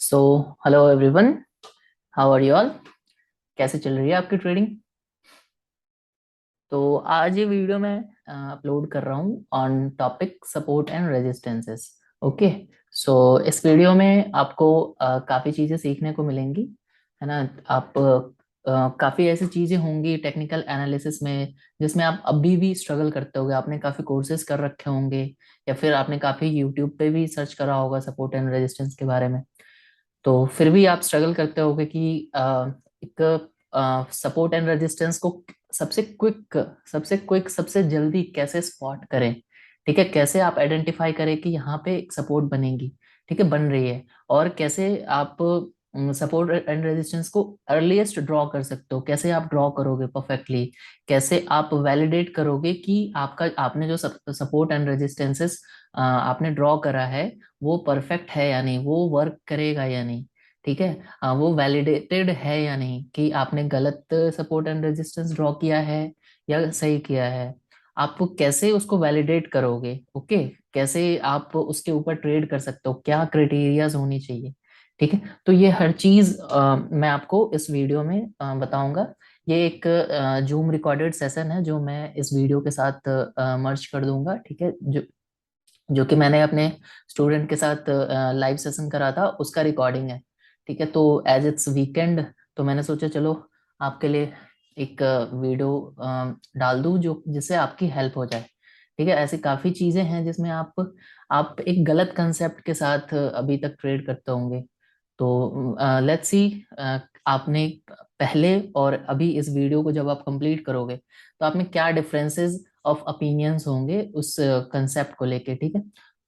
So hello everyone, how are you all. कैसे चल रही है आपकी ट्रेडिंग? तो आज ये वीडियो मैं अपलोड कर रहा हूँ on topic support and resistances. Okay. So इस वीडियो में आपको काफ़ी चीज़ें सीखने को मिलेंगी, है ना। आप काफ़ी ऐसी चीज़ें होंगी टेक्निकल एनालिसिस में जिसमें आप अभी भी स्ट्रगल करते होगे। आपने काफ़ी कोर्सेज कर रखे होंगे या फिर आपने काफ़ी यूट्यूब पे भी सर्च करा होगा सपोर्ट एंड रेजिस्टेंस के बारे में। तो फिर भी आप स्ट्रगल करते होगे कि एक सपोर्ट एंड रेजिस्टेंस को सबसे क्विक सबसे जल्दी कैसे स्पॉट करें। ठीक है, कैसे आप आइडेंटिफाई करें कि यहाँ पे एक सपोर्ट बनेगी, ठीक है, बन रही है, और कैसे आप सपोर्ट एंड रेजिस्टेंस को अर्लीस्ट ड्रॉ कर सकते हो, कैसे आप ड्रॉ करोगे परफेक्टली, कैसे आप वैलिडेट करोगे कि आपका आपने जो सपोर्ट एंड रेजिस्टेंसेस आपने ड्रॉ करा है वो परफेक्ट है या नहीं, वो वर्क करेगा या नहीं। ठीक है, वो वैलिडेटेड है या नहीं, कि आपने गलत सपोर्ट एंड रेजिस्टेंस ड्रॉ किया है या सही किया है। आप कैसे उसको वैलिडेट करोगे? ओके, कैसे आप उसके ऊपर ट्रेड कर सकते हो, क्या क्राइटेरियाज होनी चाहिए। ठीक है, तो ये हर चीज मैं आपको इस वीडियो में बताऊंगा। ये एक जूम रिकॉर्डेड सेशन है जो मैं इस वीडियो के साथ मर्ज कर दूंगा। ठीक है, जो जो कि मैंने अपने स्टूडेंट के साथ लाइव सेशन करा था, उसका रिकॉर्डिंग है। ठीक है, तो एज इट्स वीकेंड, तो मैंने सोचा चलो आपके लिए एक वीडियो डाल दूं जो जिससे आपकी हेल्प हो जाए। ठीक है, ऐसी काफ़ी चीज़ें हैं जिसमें आप एक गलत कंसेप्ट के साथ अभी तक ट्रेड करते होंगे। तो लेट्स सी, आपने पहले और अभी इस वीडियो को जब आप कंप्लीट करोगे तो आप में क्या डिफरेंसेस ऑफ ओपिनियंस होंगे उस कंसेप्ट को लेके। ठीक है,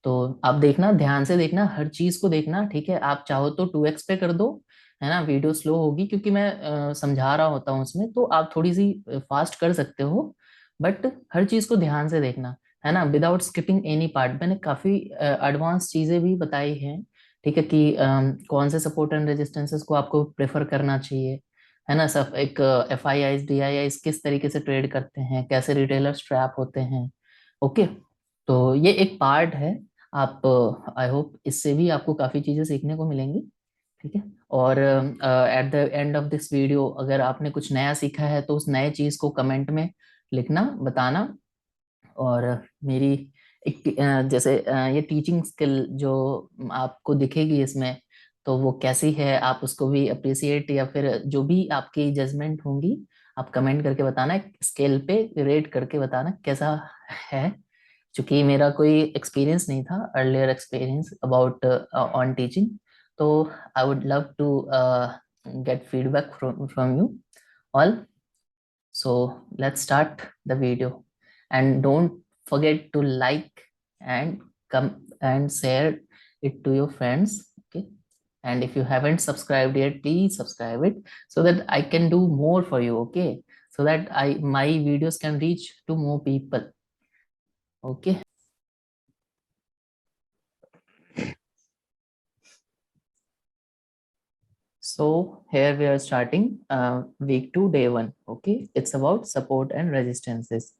तो आप देखना, ध्यान से देखना, हर चीज को देखना। ठीक है, आप चाहो तो 2x पे कर दो, है ना। वीडियो स्लो होगी क्योंकि मैं समझा रहा होता हूँ उसमें, तो आप थोड़ी सी फास्ट कर सकते हो, बट हर चीज को ध्यान से देखना, है ना, विदाउट स्किपिंग एनी पार्ट। मैंने काफी एडवांस चीजें भी बताई हैं। ठीक है, कि कौन से सपोर्ट एंड रेजिस्टेंसेस को आपको प्रेफर करना चाहिए, है ना। सब एक FIIs DIIs किस तरीके से ट्रेड करते हैं, कैसे रिटेलर ट्रैप होते हैं। ओके, तो ये एक पार्ट है। आप, आई होप इससे भी आपको काफ़ी चीज़ें सीखने को मिलेंगी। ठीक है, और at the end of this video अगर आपने कुछ नया सीखा है तो उस नए चीज़ को कमेंट में लिखना, बताना। और मेरी एक जैसे ये टीचिंग स्किल जो आपको दिखेगी इसमें, तो वो कैसी है आप उसको भी अप्रिसिएट, या फिर जो भी आपकी जजमेंट होंगी आप कमेंट करके बताना, एक स्केल पे रेट करके बताना कैसा है। क्योंकि मेरा कोई एक्सपीरियंस नहीं था, earlier experience about on teaching, तो I would love to get feedback from you all. So let's start the video, and don't forget to like and come and share it to your friends. Okay. And if you haven't subscribed yet, please subscribe it so that I can do more for you. Okay. So that my videos can reach to more people. Okay. So here we are starting week 2, day 1. Okay. It's about support and resistances.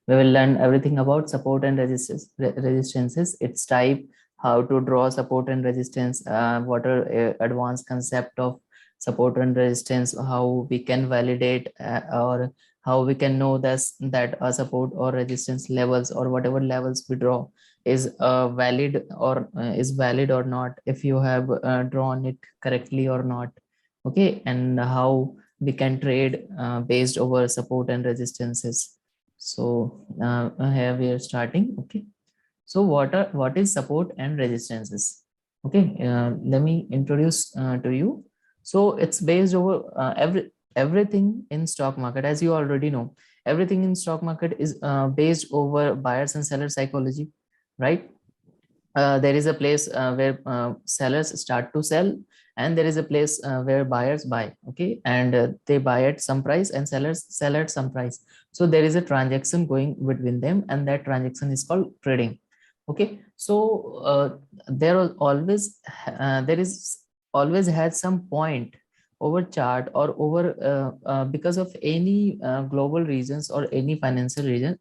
We will learn everything about support and resistances, its type, how to draw support and resistance, what are advanced concept of support and resistance, how we can validate or how we can know that a support or resistance levels or whatever levels we draw is valid or not, if you have drawn it correctly or not. Okay, and how we can trade based over support and resistances. So here we are starting. Okay, so what is support and resistances? Okay, let me introduce to you. So it's based over everything in stock market. As you already know, everything in stock market is based over buyers and seller psychology, right? There is a place where sellers start to sell, and there is a place where buyers buy. Okay, and they buy at some price and sellers sell at some price. So there is a transaction going between them, and that transaction is called trading. Okay, so there is always has some point over chart or over because of any global reasons or any financial reason,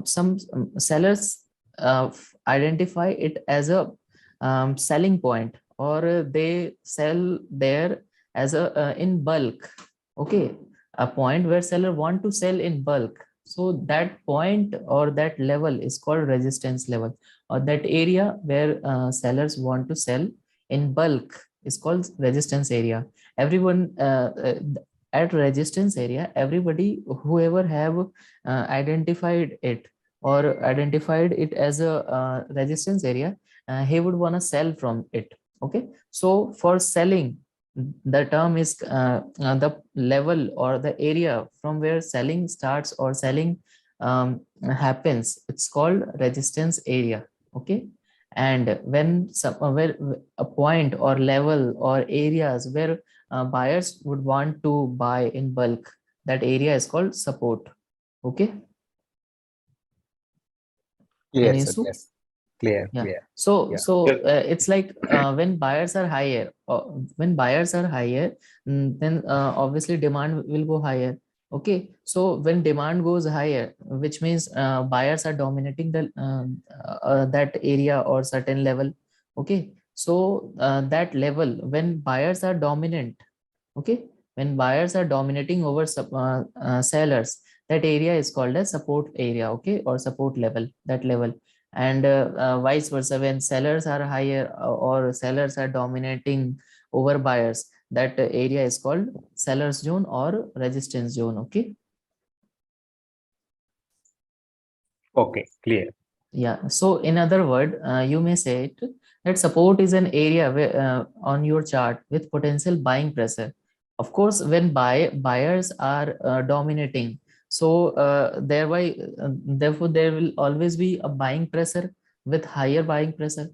some sellers identify it as a selling point or they sell there as a in bulk. Okay, a point where seller want to sell in bulk, so that point or that level is called resistance level, or that area where sellers want to sell in bulk is called resistance area. Everyone at resistance area, everybody whoever have identified it or identified it as a resistance area, he would want to sell from it. Okay, so for selling, the term is the level or the area from where selling starts or selling happens, it's called resistance area. Okay, and when some where a point or level or areas where buyers would want to buy in bulk, that area is called support. Okay, Clear, any sir. issue? Yes. Clear. Yeah, Clear. so Yeah. it's like when buyers are higher, when buyers are higher, then obviously demand will go higher. Okay, so when demand goes higher, which means buyers are dominating the that area or certain level. Okay, so that level, when buyers are dominant, okay, when buyers are dominating over sellers, that area is called as support area. Okay, or support level, that level. And vice versa, when sellers are higher or sellers are dominating over buyers, that area is called sellers zone or resistance zone. Okay, Okay. Clear. yeah, so in other word, you may say it that support is an area where, on your chart with potential buying pressure. Of course, when buyers are dominating, so thereby therefore there will always be a buying pressure with higher buying pressure.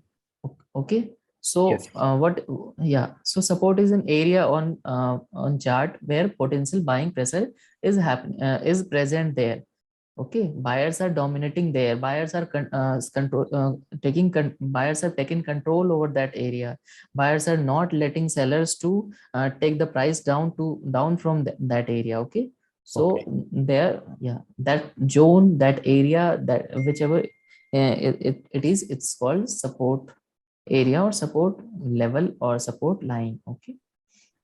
Okay, so Yes. what, yeah, so support is an area on chart where potential buying pressure is happening, is present there. Okay, buyers are dominating there, buyers are control buyers are taking control over that area, buyers are not letting sellers to take the price down from that area. Okay, so Okay. there, yeah, that zone, that area, that whichever it is, it's called support area or support level or support line. Okay,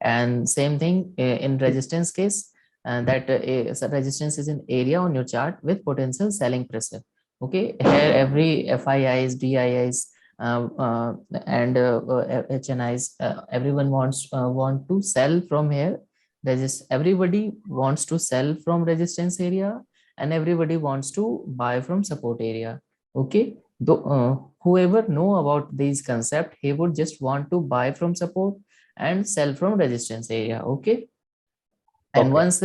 and same thing in resistance case, that resistance is an area on your chart with potential selling pressure. Okay, here every FIIs, DIIs, and HNIs, everyone want to sell from here. Everybody wants to sell from resistance area, and everybody wants to buy from support area. Okay, though whoever know about these concept, he would just want to buy from support and sell from resistance area. Okay, and Okay. once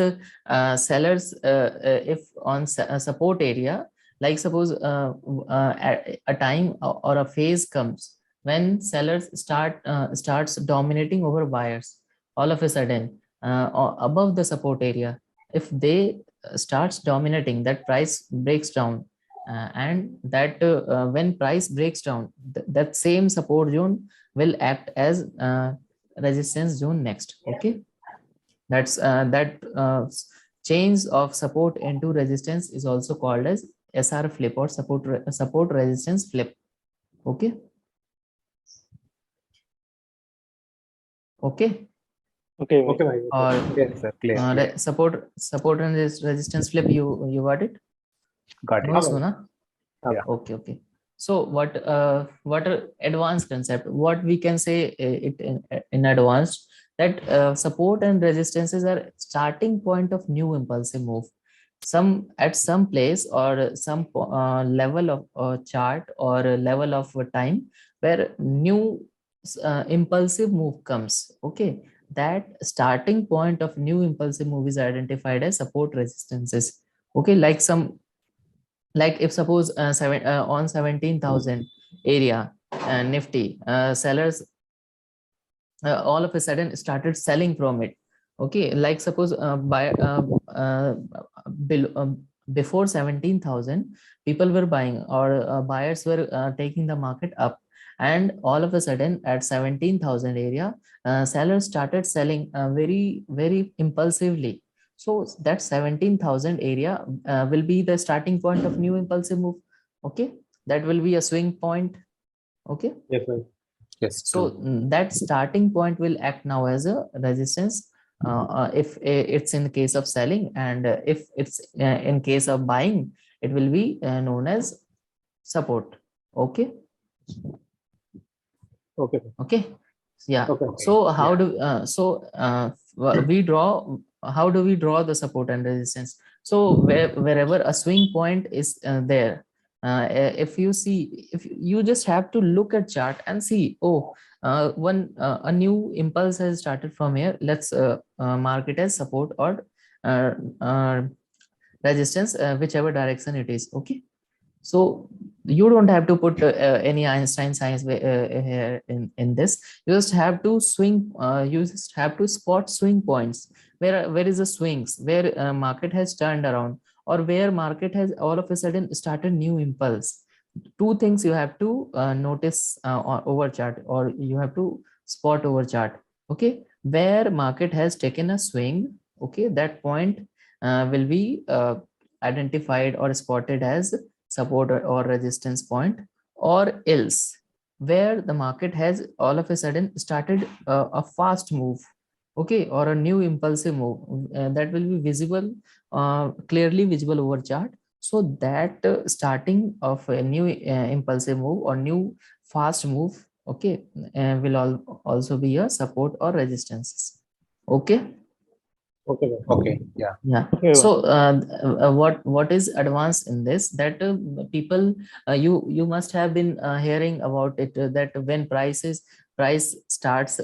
sellers if on support area, like suppose a time or a phase comes when sellers starts dominating over buyers, all of a sudden above the support area, if they starts dominating, that price breaks down, and that when price breaks down, that same support zone will act as resistance zone next. Okay, that's that change of support into resistance is also called as SR flip or support resistance flip. Okay, okay, Okay, Okay, bhai. bhai. or Okay. Yes, sir. Clear. Clear. support and resistance flip, you got it? Got No it. issue, na? Yeah. Okay, okay. So what are advanced concept, what we can say it in advanced, that support and resistances are starting point of new impulsive move, some at some place or some level of chart or a level of time where new impulsive move comes. Okay, that starting point of new impulsive move is identified as support resistances. Okay, like some, like if suppose on 17,000 area nifty, sellers all of a sudden started selling from it. Okay, like suppose below, before 17,000 people were buying or buyers were taking the market up, and all of a sudden at 17,000 area sellers started selling very impulsively. So that 17,000 area will be the starting point of new impulsive move. Okay, that will be a swing point. Okay, Yes, sir. Yes. So that starting point will act now as a resistance if it's in the case of selling, and if it's in case of buying, it will be known as support. Okay. Okay. Okay. Yeah. Okay. So how Yeah. do we draw, how do we draw the support and resistance? So wherever a swing point is there, if you see, if you just have to look at chart and see, oh, one a new impulse has started from here, let's mark it as support or uh, uh, resistance, whichever direction it is. Okay. So you don't have to put any Einstein science here in this. You just have to swing, you just have to spot swing points. Where is the swings, where market has turned around, or where market has all of a sudden started new impulse. Two things you have to notice over chart, or you have to spot over chart. Okay, where market has taken a swing, okay, that point will be identified or spotted as support or resistance point. Or else where the market has all of a sudden started a fast move, okay, or a new impulsive move, that will be visible, clearly visible over chart. So that starting of a new impulsive move or new fast move, okay, will also be a support or resistance. Okay. Okay. Okay. Yeah. Yeah. Okay. So what is advanced in this, that people, you must have been hearing about it, that when price starts,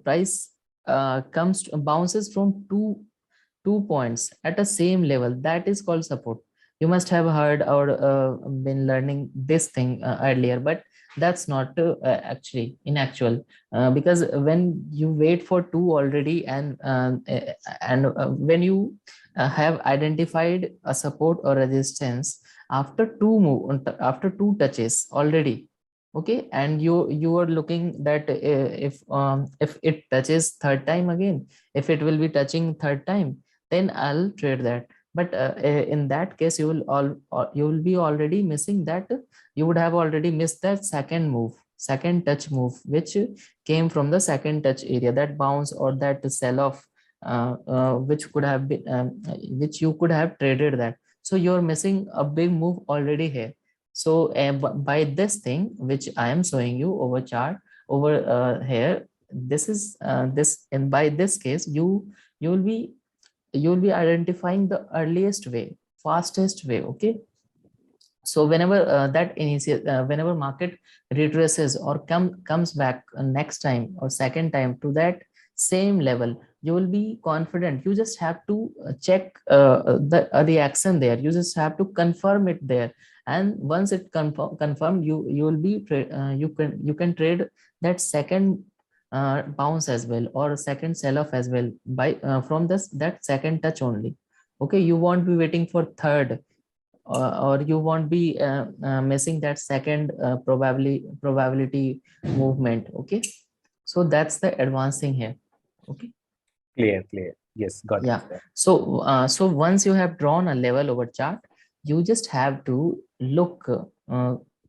price comes bounces from two points at a same level, that is called support. You must have heard or been learning this thing earlier, but that's not actually in actual, because when you wait for two already, and when you have identified a support or resistance after after two touches already, okay, and you are looking that if it touches third time again, if it will be touching third time, then I'll trade that. But in that case, you will be already missing that. You would have already missed that second move, second touch move, which came from the second touch area, that bounce or that sell off, which could have been, which you could have traded that. So you're missing a big move already here. So by this thing which I am showing you over chart over here, this is this, and by this case, you will be you will be identifying the earliest way, fastest way. Okay. So whenever whenever market retraces or comes back next time or second time to that same level, you will be confident. You just have to check the reaction there, you just have to confirm it there. And once it confirmed, you will be you can trade that second bounce as well, or second sell off as well, by from this that second touch only. Okay, you won't be waiting for third, or you won't be missing that second probability movement. Okay. So that's the advancing here. Okay. Clear. Clear. Yes. Got it, Yeah. sir. So so once you have drawn a level over chart, you just have to look,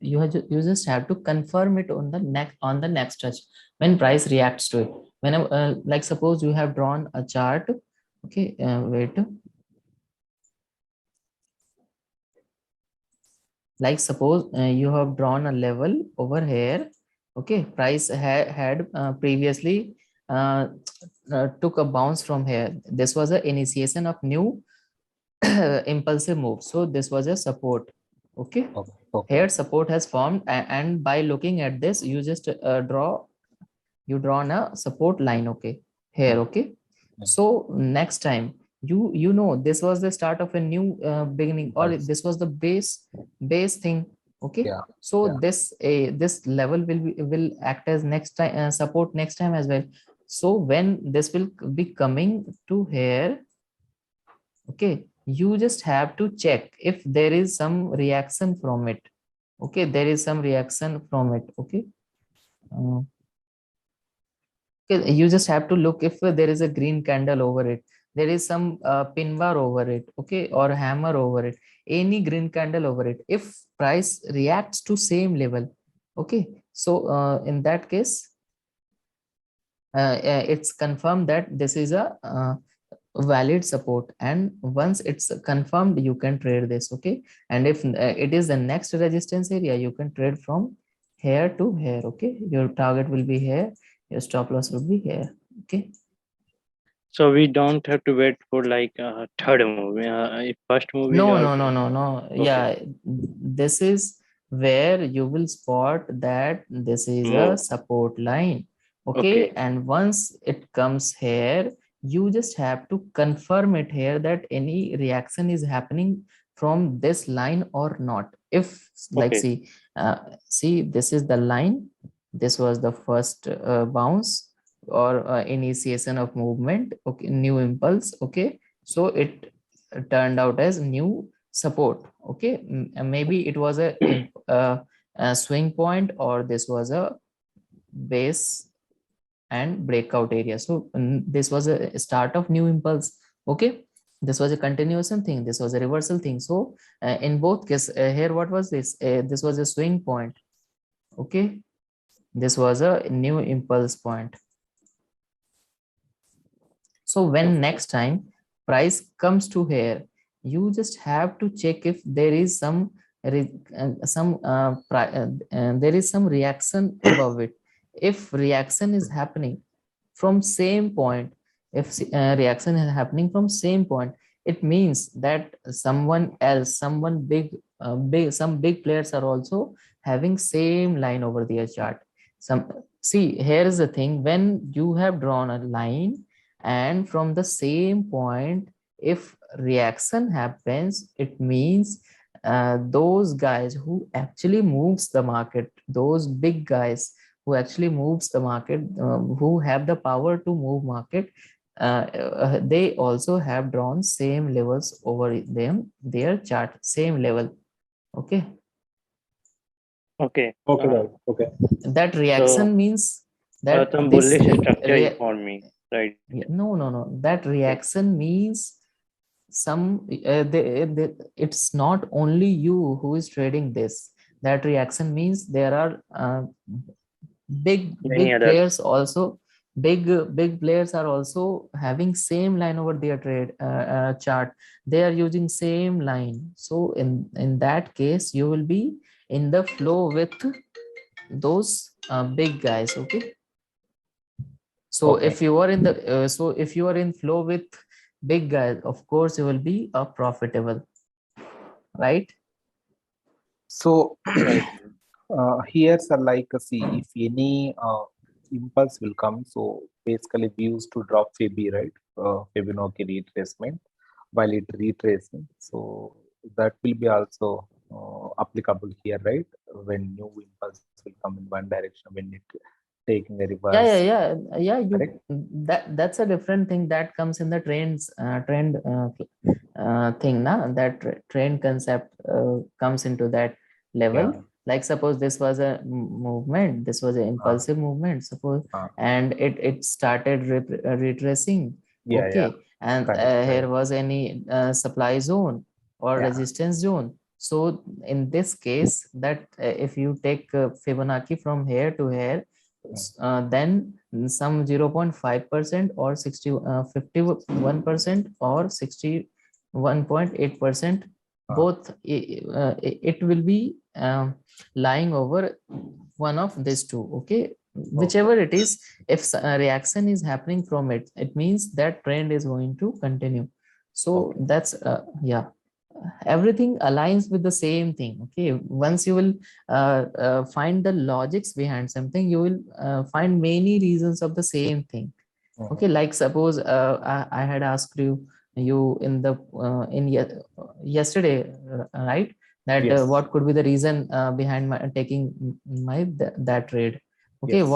you just have to confirm it on the next touch, when price reacts to it. Whenever like suppose you have drawn a chart. Okay, wait. Like suppose you have drawn a level over here. Okay, price had previously uh, took a bounce from here. This was the initiation of new impulsive move, so this was a support. Okay, Okay. Okay. here support has formed, and by looking at this, you just drawn a support line. Okay, here. Mm, Okay. mm. So next time, you know this was the start of a new beginning, or Impulse. this was the base thing. Okay. Yeah. So Yeah. this level will act as next time support next time as well. So when this will be coming to here, okay, you just have to check if there is some reaction from it. Okay, there is some reaction from it. Okay. Uh, Okay, you just have to look if there is a green candle over it, there is some pin bar over it, okay, or hammer over it, any green candle over it. If price reacts to same level, okay, So in that case, it's confirmed that this is a valid support, and once it's confirmed, you can trade this. Okay, and if it is the next resistance area, you can trade from here to here. Okay, your target will be here, your stop loss will be here. Okay, So we don't have to wait for like third move. If first move is no, also no, no, no, no. okay. Yeah, this is where you will spot that this is a Move. support line. Okay, Okay. and once it comes here, you just have to confirm it here that any reaction is happening from this line or not. If like Okay. see, this is the line. This was the first bounce or initiation of movement. Okay, new impulse. Okay, so it turned out as new support. Okay, maybe it was a swing point, or this was a base and breakout area. So this was a start of new impulse. Okay, this was a continuation thing, this was a reversal thing. So in both cases, here what was this, this was a swing point. Okay, this was a new impulse point. So when next time price comes to here, you just have to check if there is there is some reaction above it. If reaction is happening from same point, if reaction is happening from same point, it means that someone else, someone some big players are also having same line over their chart. Some, see, here is the thing: when you have drawn a line and from the same point, if reaction happens, it means those guys who actually moves the market, those big guys who actually moves the market, who have the power to move market, they also have drawn same levels over them, their chart, same level. Okay, Okay. Okay, guys. Okay. that So reaction means that some this bullish structure is for me, right? no, that Okay. reaction means some it's not only you who is trading this. That reaction means there are Many big others. players also, big players are also having same line over their trade chart. They are using same line. So in that case, you will be in the flow with those big guys. Okay, so Okay. if you are in the so if you are in flow with big guys, of course you will be profitable, right? So Right. here's a like see if any impulse will come. So basically we used to drop Fib, right? Fibonacci retracement while it retracing. So that will be also applicable here, right? When new impulse will come in one direction when it taking a reverse, Yeah, you, correct? that's a different thing that comes in the trend thing now. That trend concept comes into that level. Yeah. Like suppose this was a movement, this was an Uh, impulsive movement, suppose, uh, and it started retracing. yeah. Okay, and Correct. here Right. was any supply zone or Yeah. resistance zone. So in this case, that if you take Fibonacci from here to here, Mm. then some 0.5% or 51% or 61.8%, Uh, both it will be lying over one of these two. Okay, okay. whichever it is, if a reaction is happening from it, it means that trend is going to continue. So Okay. that's yeah, everything aligns with the same thing. Okay, once you will find the logics behind something, you will find many reasons of the same thing. Mhm. Okay, like suppose I had asked you in the yesterday, right, that Yes. what could be the reason behind my taking my that trade. Okay, Yes.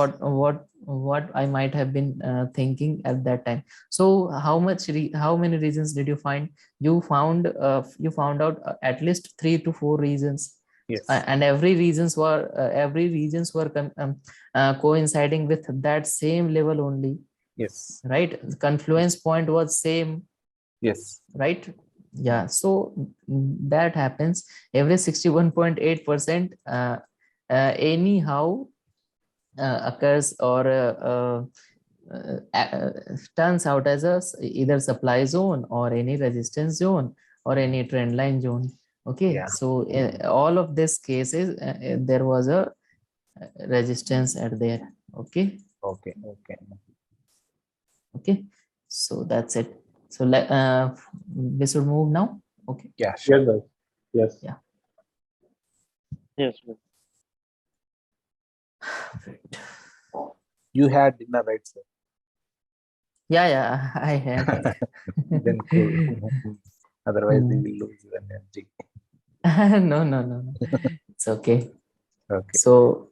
what I might have been thinking at that time. So how many reasons did you find? You found out at least 3 to 4 reasons. Yes. And every reasons were coinciding with that same level only, Yes. right? The confluence point was same, Yes. right? Yeah, so that happens every 61.8%. Anyhow, occurs or turns out as a either supply zone or any resistance zone or any trend line zone. Okay, Yeah. so all of these cases there was a resistance at there. Okay. Okay. Okay. Okay, so that's it. So we should move now. Okay. Yeah. Sure. Yes, guys. Yes. Yeah. Yes. Sir. Right. You had dinner, right, sir? Yeah, I had. Then cool. Otherwise, we will lose your energy. No. It's okay. Okay. So,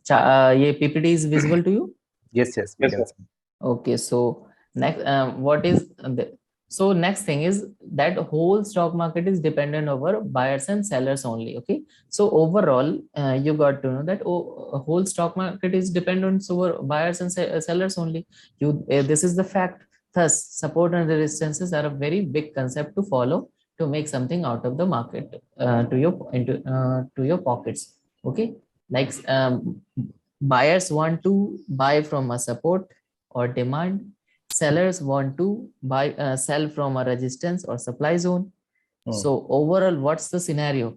ये PPT is visible to you? Yes. Yes. We Yes, can sir. see. Okay, so next, what is the, so next thing is that whole stock market is dependent over buyers and sellers only. Okay, so overall, you got to know that whole stock market is dependent over buyers and sellers only. This is the fact. Thus, support and resistances are a very big concept to follow to make something out of the market to your pockets. Okay, like buyers want to buy from a support or demand. Sellers want to sell from a resistance or supply zone. So overall, what's the scenario?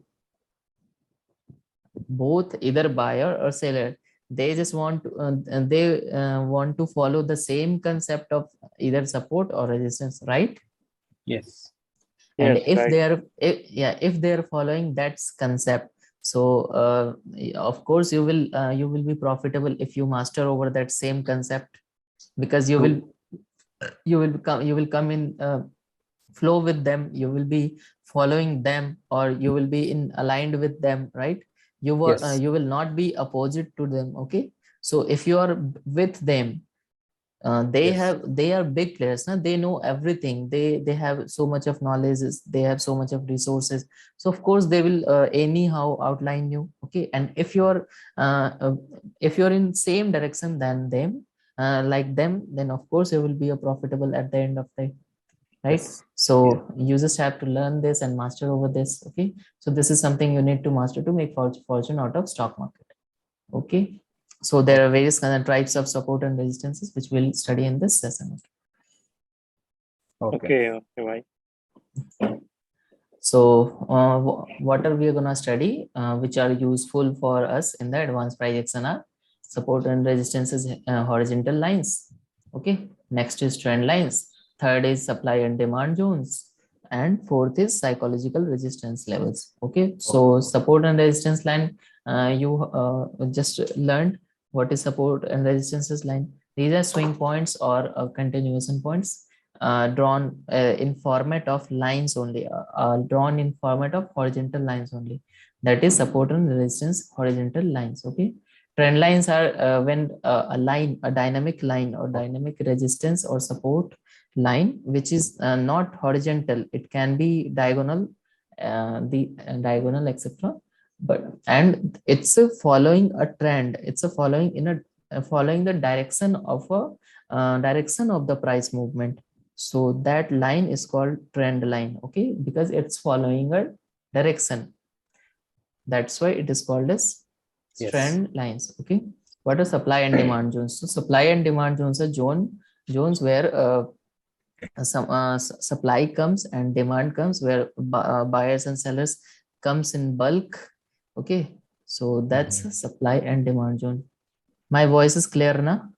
Both either buyer or seller, they just want to, want to follow the same concept of either support or resistance, right? Yes. And Yes. if Right. they are if they are following that concept, so of course you will be profitable if you master over that same concept, because you will come in flow with them, you will be following them, or you will be in aligned with them, right? Yes. You will not be opposite to them. Okay, so if you are with them, Yes. they are big players now, they know everything, they have so much of knowledge, they have so much of resources, so of course they will anyhow outline you. Okay, and if you're in same direction than them, like them, then of course you will be a profitable at the end of the day, right? Yes. So Yeah. you just have to learn this and master over this. Okay, so this is something you need to master to make fortune out of stock market. Okay, so there are various kind of types of support and resistances which we'll study in this session. Okay. Okay. Okay. Right. So what are we going to study which are useful for us in the advanced projection are support and resistances, horizontal lines. Okay, next is trend lines, third is supply and demand zones, and fourth is psychological resistance levels. Okay, so support and resistance line, you just learned what is support and resistances line. These are swing points or continuation points drawn in format of lines only, drawn in format of horizontal lines only. That is support and resistance horizontal lines. Okay, trend lines are when a line, a dynamic line or dynamic resistance or support line, which is not horizontal. It can be diagonal, the diagonal, etc. But and it's a following a trend. It's a following in a following the direction of a direction of the price movement. So that line is called trend line. Okay, because it's following a direction, that's why it is called as Yes. trend lines. Okay, what are supply and demand zones? So supply and demand zones are zones where some supply comes and demand comes, where buyers and sellers comes in bulk. Okay, so that's a supply and demand zone. My voice is clear now?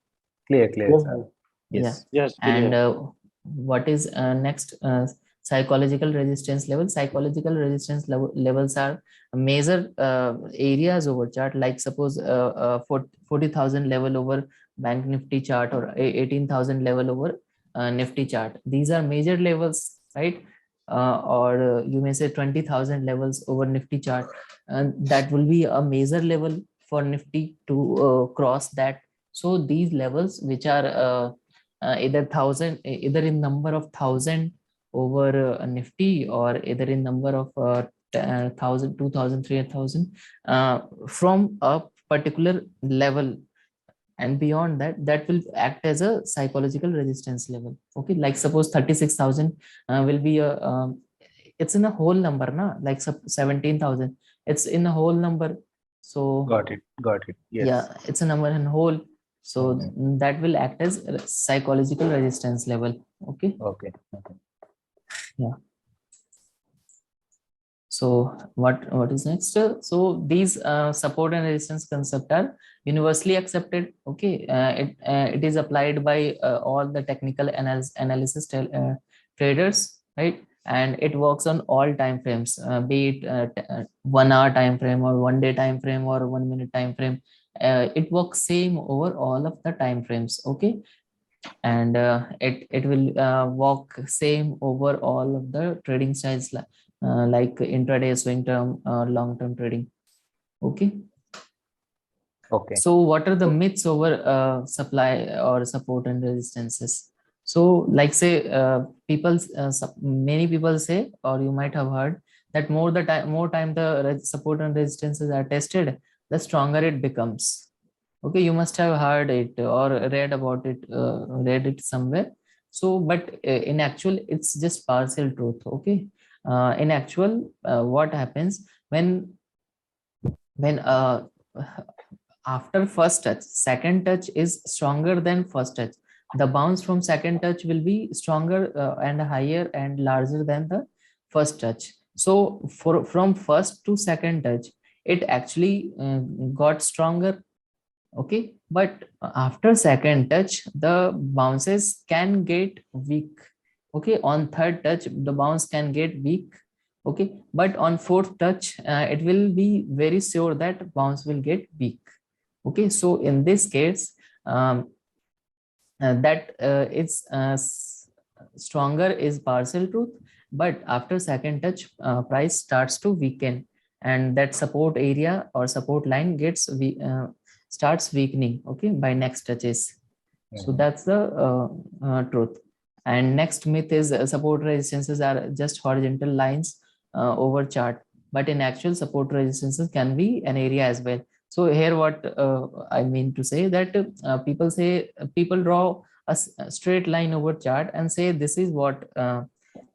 Clear. Clear, Yes, sir. sir. Yeah. Yes. Yes. And Clear. what is next? Psychological resistance level. Psychological resistance levels are major areas over chart, like suppose 40,000 level over bank nifty chart, or 18,000 level over nifty chart. These are major levels, right? Or you may say 20,000 levels over nifty chart, and that will be a major level for nifty to cross that. So these levels, which are either thousand, either in number of thousand over a nifty, or either in number of 1,000, 2,000, 3,000, from a particular level and beyond that, that will act as a psychological resistance level. Okay, like suppose 36,000 will be a it's in a whole number na, like 17,000, it's in a whole number. So Got it. Yes. yeah, it's a number and whole. So Mhm. that will act as a psychological resistance level. Okay. Okay. Okay. Yeah. So what is next? So these support and resistance concept are universally accepted. Okay, it is applied by all the technical analysis traders, right? And it works on all time frames, be it 1 hour time frame or 1 day time frame or 1 minute time frame. It works same over all of the time frames. Okay, and it will walk same over all of the trading styles like intraday, swing term, long term trading. Okay, Okay. so what are the So, myths over supply or support and resistances? So like say many people say, or you might have heard, that more time the support and resistances are tested, the stronger it becomes. Okay, you must have heard it or read it somewhere. So but in actual it's just partial truth. Okay, in actual what happens when after first touch, second touch is stronger than first touch. The bounce from second touch will be stronger and higher and larger than the first touch. So from first to second touch, it actually got stronger. Okay, but after second touch the bounces can get weak. Okay, on third touch the bounce can get weak. Okay, but on fourth touch it will be very sure that bounce will get weak. Okay, so in this case that it's stronger is partial truth, but after second touch price starts to weaken, and that support area or support line starts weakening, okay, by next touches. So mhm. that's the truth. And next myth is support resistances are just horizontal lines over chart, but in actual support resistances can be an area as well. So here what I mean to say that people draw a straight line over chart and say this is what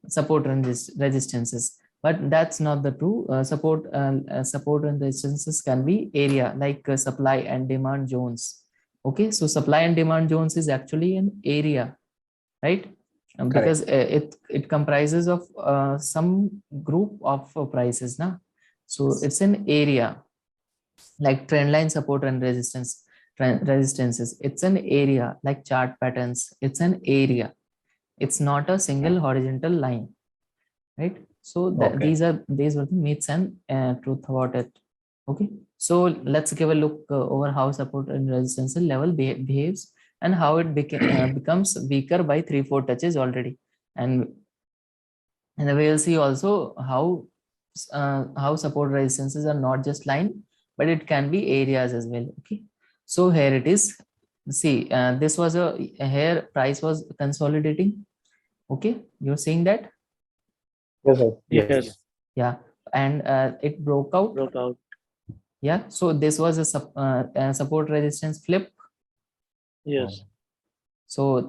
support and resistances, but that's not the true. Support and resistances can be area like supply and demand zones. Okay, so supply and demand zones is actually an area, right? Because Correct. it comprises of some group of prices now. So it's an area like trend line support and resistances. It's an area like chart patterns. It's an area. It's not a single horizontal line, right? So Okay. these were the myths and truth about it. Okay, so let's give a look over how support and resistance level behaves, and how it becomes weaker by 3-4 touches already. And and we will see also how support resistances are not just line, but it can be areas as well. Okay, so here it is. See, this was here price was consolidating. Okay, you're seeing that. Yes, sir. Yes. Yes. Yes. Yeah, and it broke out. Broke out. Yeah, so this was a support resistance flip. Yes. Mhm. So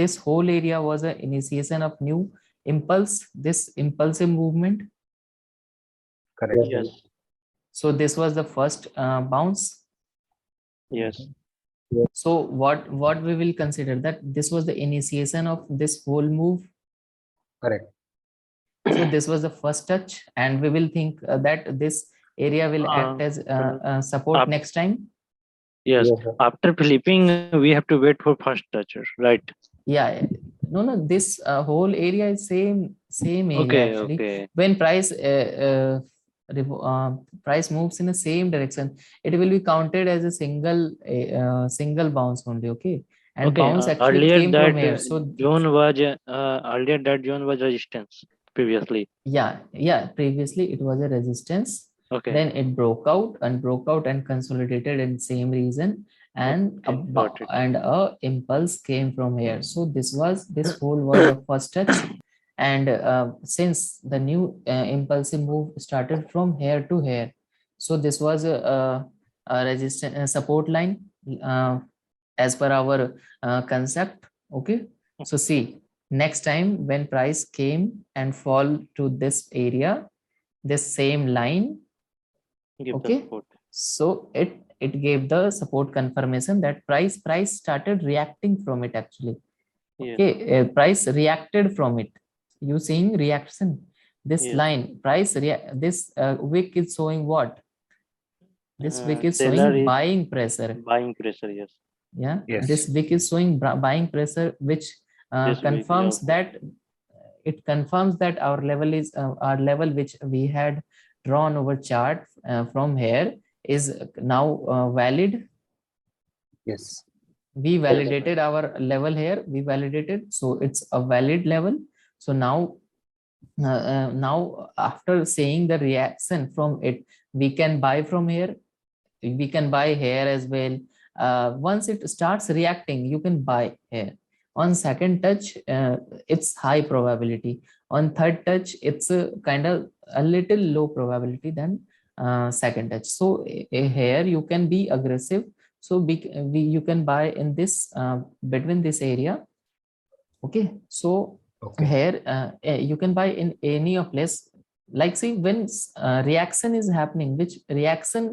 this whole area was an initiation of new impulse, this impulsive movement. Correct. Yes. So this was the first bounce. Yes. Mhm. So what we will consider that this was the initiation of this whole move. Correct. So this was the first touch, and we will think that this area will act as Uh, support up, next time. yes. Yes, sir. After flipping, we have to wait for first toucher, right? Yeah, no, this whole area is same area Okay. actually. Okay. When price moves in the same direction, it will be counted as a single bounce only. Okay, and Okay. bounce actually Earlier came from that here. So zone was resistance previously. yeah, previously it was a resistance, Okay. then it broke out and consolidated in same region, and Okay. Got it. a impulse came from here. So this whole was the first touch, and since the new impulsive move started from here to here, so this was a resistance support line uh, as per our concept. Okay, so see, next time when price came and fall to this area, this same line, Give the Okay, support. so it gave the support confirmation that price started reacting from it actually. Yes. Okay, price reacted from it. You seeing reaction? This Yes. line this wick is showing what? This wick is Seller showing is buying pressure. buying pressure. Yes. Yeah, Yes. this wick is showing buying pressure, which This week is confirms also. that our level is our level which we had drawn over chart from here is now valid. Yes. We Yes. Okay. validated our level here, we validated, so it's a valid level. So now after seeing the reaction from it, we can buy from here, we can buy here as well. Once it starts reacting, you can buy here. On second touch, it's high probability. On third touch, it's a kind of a little low probability than second touch. So here you can be aggressive. So you can buy in this between this area. Okay, so Okay. here you can buy in any of place. Like see, when reaction is happening, which reaction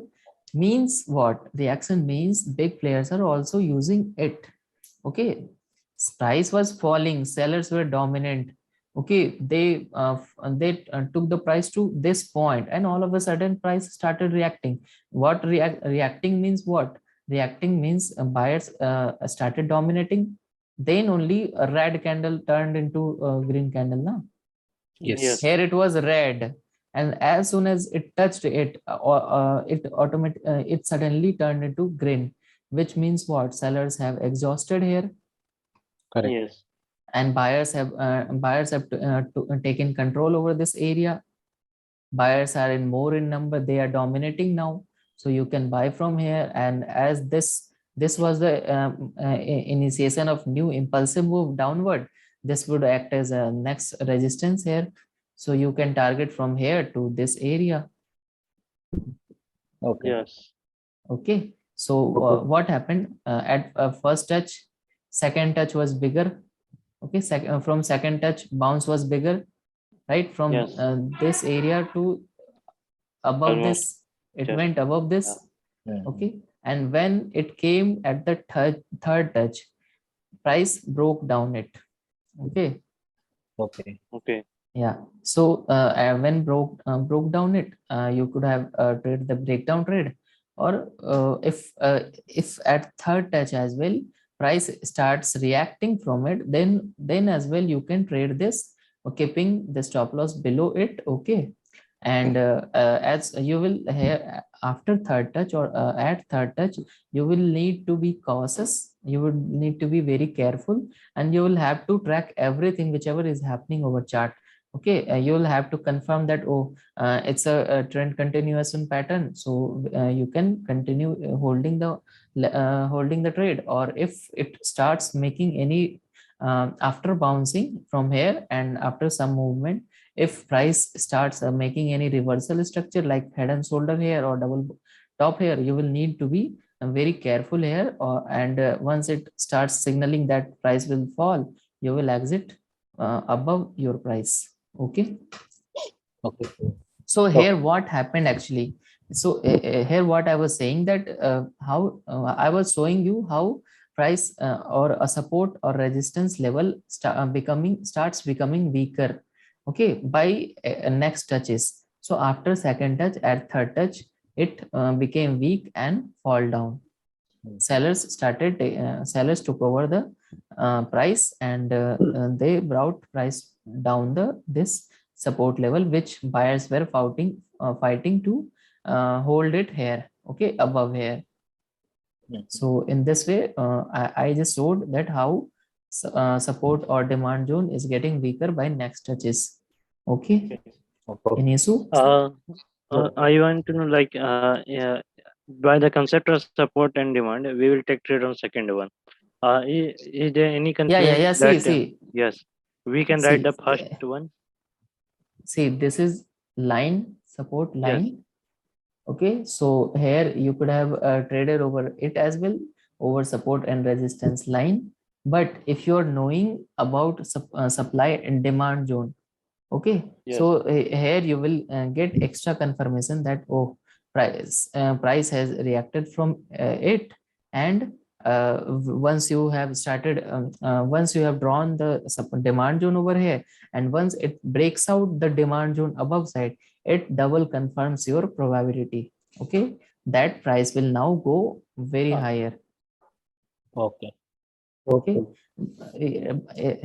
means what? Reaction means big players are also using it. Okay, price was falling, sellers were dominant. Okay, they took the price to this point, and all of a sudden price started reacting. What reacting means? What reacting means? Buyers started dominating, then only a red candle turned into a green candle now. Yes. Yes. Here it was red, and as soon as it touched it, it suddenly turned into green, which means what? Sellers have exhausted here, Correct. Yes. and buyers have taken control over this area. Buyers are in more in number, they are dominating now, so you can buy from here. And as this was the initiation of new impulsive move downward, this would act as a next resistance here, so you can target from here to this area. Okay. Yes. Okay, so Okay. what happened at first touch, second touch was bigger. Okay, from second touch bounce was bigger, right? From Yes. this area to above Almost this, it just. went above Uh, this. Mhm. Okay, and when it came at the third touch, price broke down it. Okay, Okay. okay. yeah, so when broke down it, you could have trade the breakdown trade, or if at third touch as well price starts reacting from it, then as well you can trade this, keeping the stop loss below it. Okay, and as you will here after third touch, or at third touch, you will need to be cautious, you would need to be very careful, and you will have to track everything whichever is happening over chart. Okay, you will have to confirm that, oh, it's a trend continuation pattern, so you can continue holding the trade. Or if it starts making any after bouncing from here and after some movement, if price starts making any reversal structure like head and shoulder here or double top here, you will need to be very careful here, and once it starts signaling that price will fall, you will exit above your price. Okay, Okay. so here Okay. what happened actually, so here what I was saying, that how I was showing you how price or a support or resistance level starts becoming weaker. Okay, by next touches. So after second touch, at third touch, it became weak and fall down. Mhm. Sellers took over the price, and they brought price down the this support level, which buyers were fighting to hold it here, okay, above here. Mhm. So in this way, I just showed that how support or demand zone is getting weaker by next touches. Okay, Okay. Okay. any issue? Uh, No. I want to know, like, yeah, by the concept of support and demand, we will take trade on second one. Is there any Yeah, confluence yeah, that, yes, we can write the see first one? see this is line, support Yes. line. Okay, so here you could have traded over it as well, over support and resistance line. But if you're knowing about supply and demand zone, okay, Yes. so here you will get extra confirmation that, oh, price has reacted from it, and once you have started once you have drawn the demand zone over here, and once it breaks out the demand zone above side, it double confirms your probability. Okay, that price will now go very higher. Okay. Okay.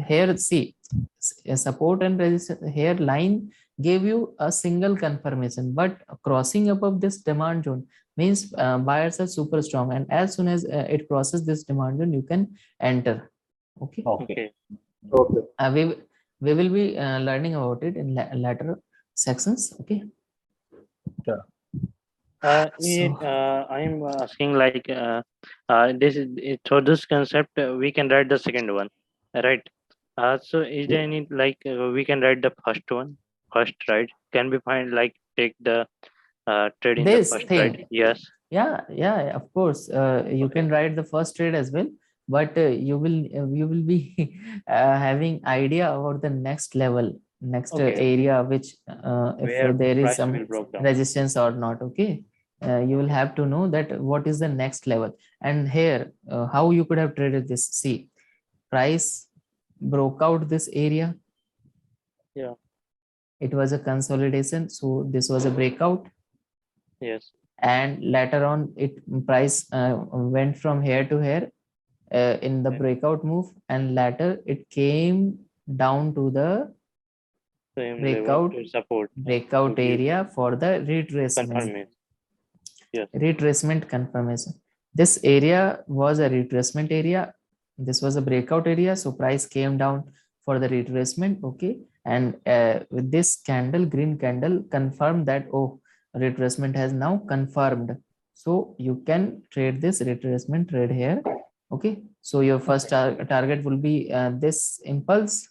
Here see, support and resistance here line gave you a single confirmation, but crossing above this demand zone means buyers are super strong, and as soon as it crosses this demand zone, you can enter. Okay. Okay. Okay. We will be learning about it in later sections. Okay. Sure. I'm asking like this is so this concept we can write the second one, right? So is there any like we can write the first one first, right? Can we find like take the trade in the This first, right? thing, Yes. yeah, of course, you Okay. can write the first trade as well, but you will be having idea about the next level, next Okay. area, which if Where there is price some will broke down. resistance or not. Okay, you will Okay. have to know that what is the next level. And here, how you could have traded this. See, price broke out this area. Yeah. It was a consolidation, so this was a breakout, Yes. and later on it price went from here to here in the Okay. breakout move, and later it came down to the Same level breakout to support to give area for the retracement. confirmation. Yes. Retracement confirmation. This area was a retracement area. This was a breakout area, so price came down for the retracement. Okay, and with this candle, green candle, confirmed that, oh, retracement has now confirmed. So you can trade this retracement trade here. Okay, so your first target will be this impulse,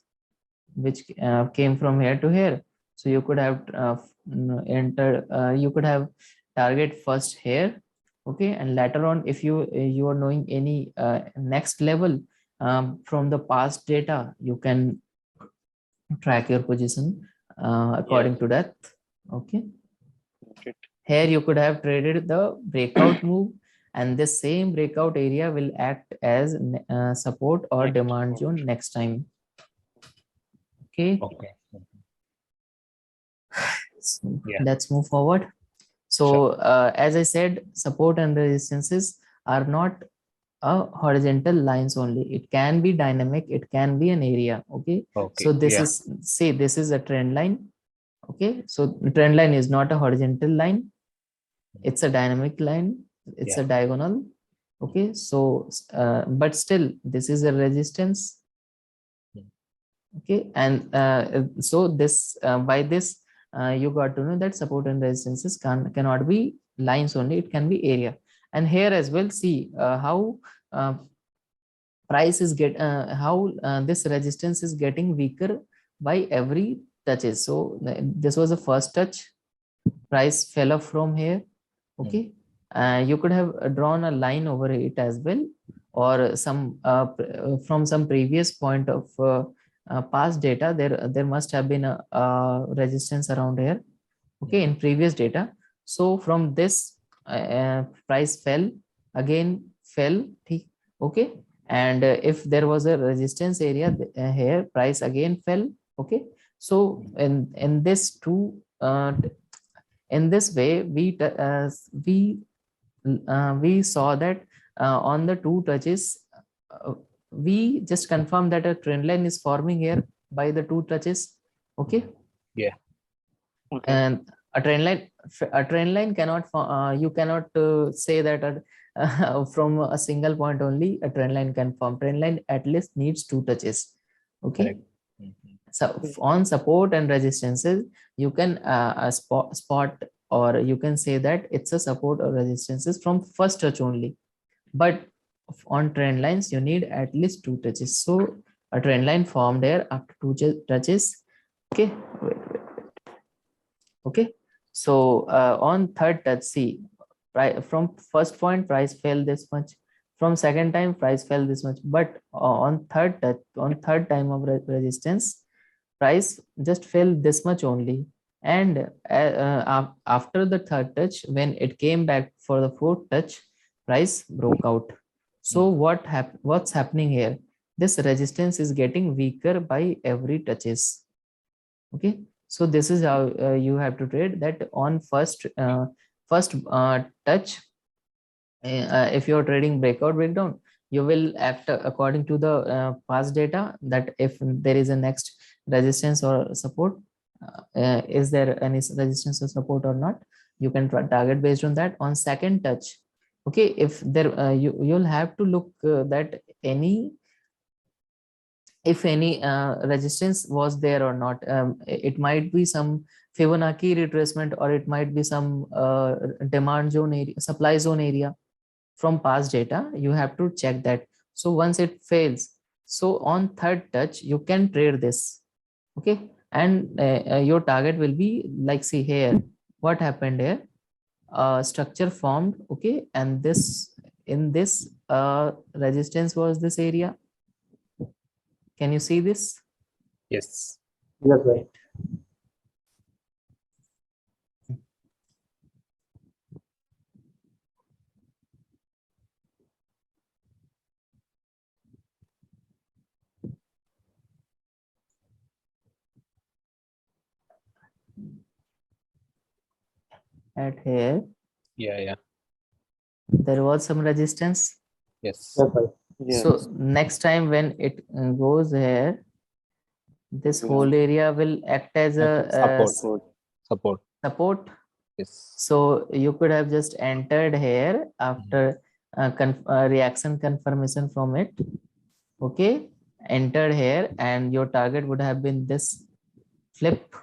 which came from here to here. So you could have entered, you could have target first here. Okay, and later on, if you are knowing any next level from the past data, you can track your position Yes. according to that. Okay, Got it. here you could have traded the breakout move, and this same breakout area will act as support or Next demand support. zone next time. Okay, Okay. so Yeah. let's move forward. So Sure. as I said, support and resistances are not horizontal lines only. It can be dynamic, it can be an area. Okay, Okay. so this Yeah. is, say, this is a trend line. Okay, so trend line is not a horizontal line, it's a dynamic line, it's Yeah. a diagonal. Okay, so but still this is a resistance. Okay, and so this by this you got to know that support and resistances cannot be lines only, it can be area. And here as well, see how uh, price is get how this resistance is getting weaker by every touches. So this was the first touch, price fell off from here. Okay, you could have drawn a line over it as well, or some from some previous point of past data, there must have been a resistance around here. Okay, in previous data. So from this price fell, again fell. Okay, and if there was a resistance area here, price again fell. Okay, so in this two in this way we saw that on the two touches, uh, we just confirm that a trend line is forming here by the two touches. Okay, Yeah. Okay. and a trend line cannot you cannot say that from a single point only a trend line can form. Trend line at least needs two touches. Okay, Correct. so on support and resistances, you can spot, or you can say that it's a support or resistances from first touch only. But on trend lines, you need at least two touches. So a trend line formed there after two touches. Okay, okay. So on third touch, see, from first point, price fell this much. From second time, price fell this much. But on third touch, on third time of resistance, price just fell this much only, And after the third touch, when it came back for the fourth touch, price broke out. So what's happening here? This resistance is getting weaker by every touches. Okay, so this is how you have to trade that on first touch. If you're trading breakout breakdown, you will, after according to the past data, that if there is a next resistance or support, is there any resistance or support or not, you can target based on that. On second touch, okay, if there you'll have to look that any, if any resistance was there or not. It might be some Fibonacci retracement, or it might be some demand zone area, supply zone area. From past data, you have to check that. So once it fails, so on third touch you can trade this. Okay, and your target will be like, see here what happened here. Structure formed, okay, and this, in this resistance was this area. Can you see this? Yes. Yes, sir. At here Yeah. there was some resistance. Yes. Yes, sir. Yes. So next time when it goes here, this Yeah. whole area will act as a Support. Support. support. Yes. So you could have just entered here after reaction confirmation from it. Okay, entered here, and your target would have been this flip,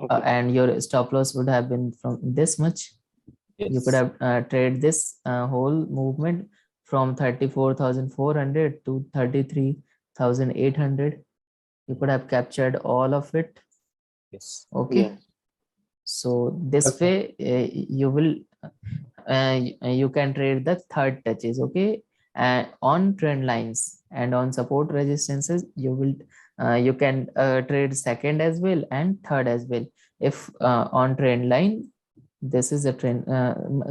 Okay. and your stop loss would have been from this much. Yes. You could have traded this whole movement from 34,400 to 33,800. You could have captured all of it. Yes. Okay. Yes. So this Okay. way you will you can trade the third touches. Okay, and on trend lines and on support resistances, you will you can trade second as well and third as well. If on trend line, this is a trend,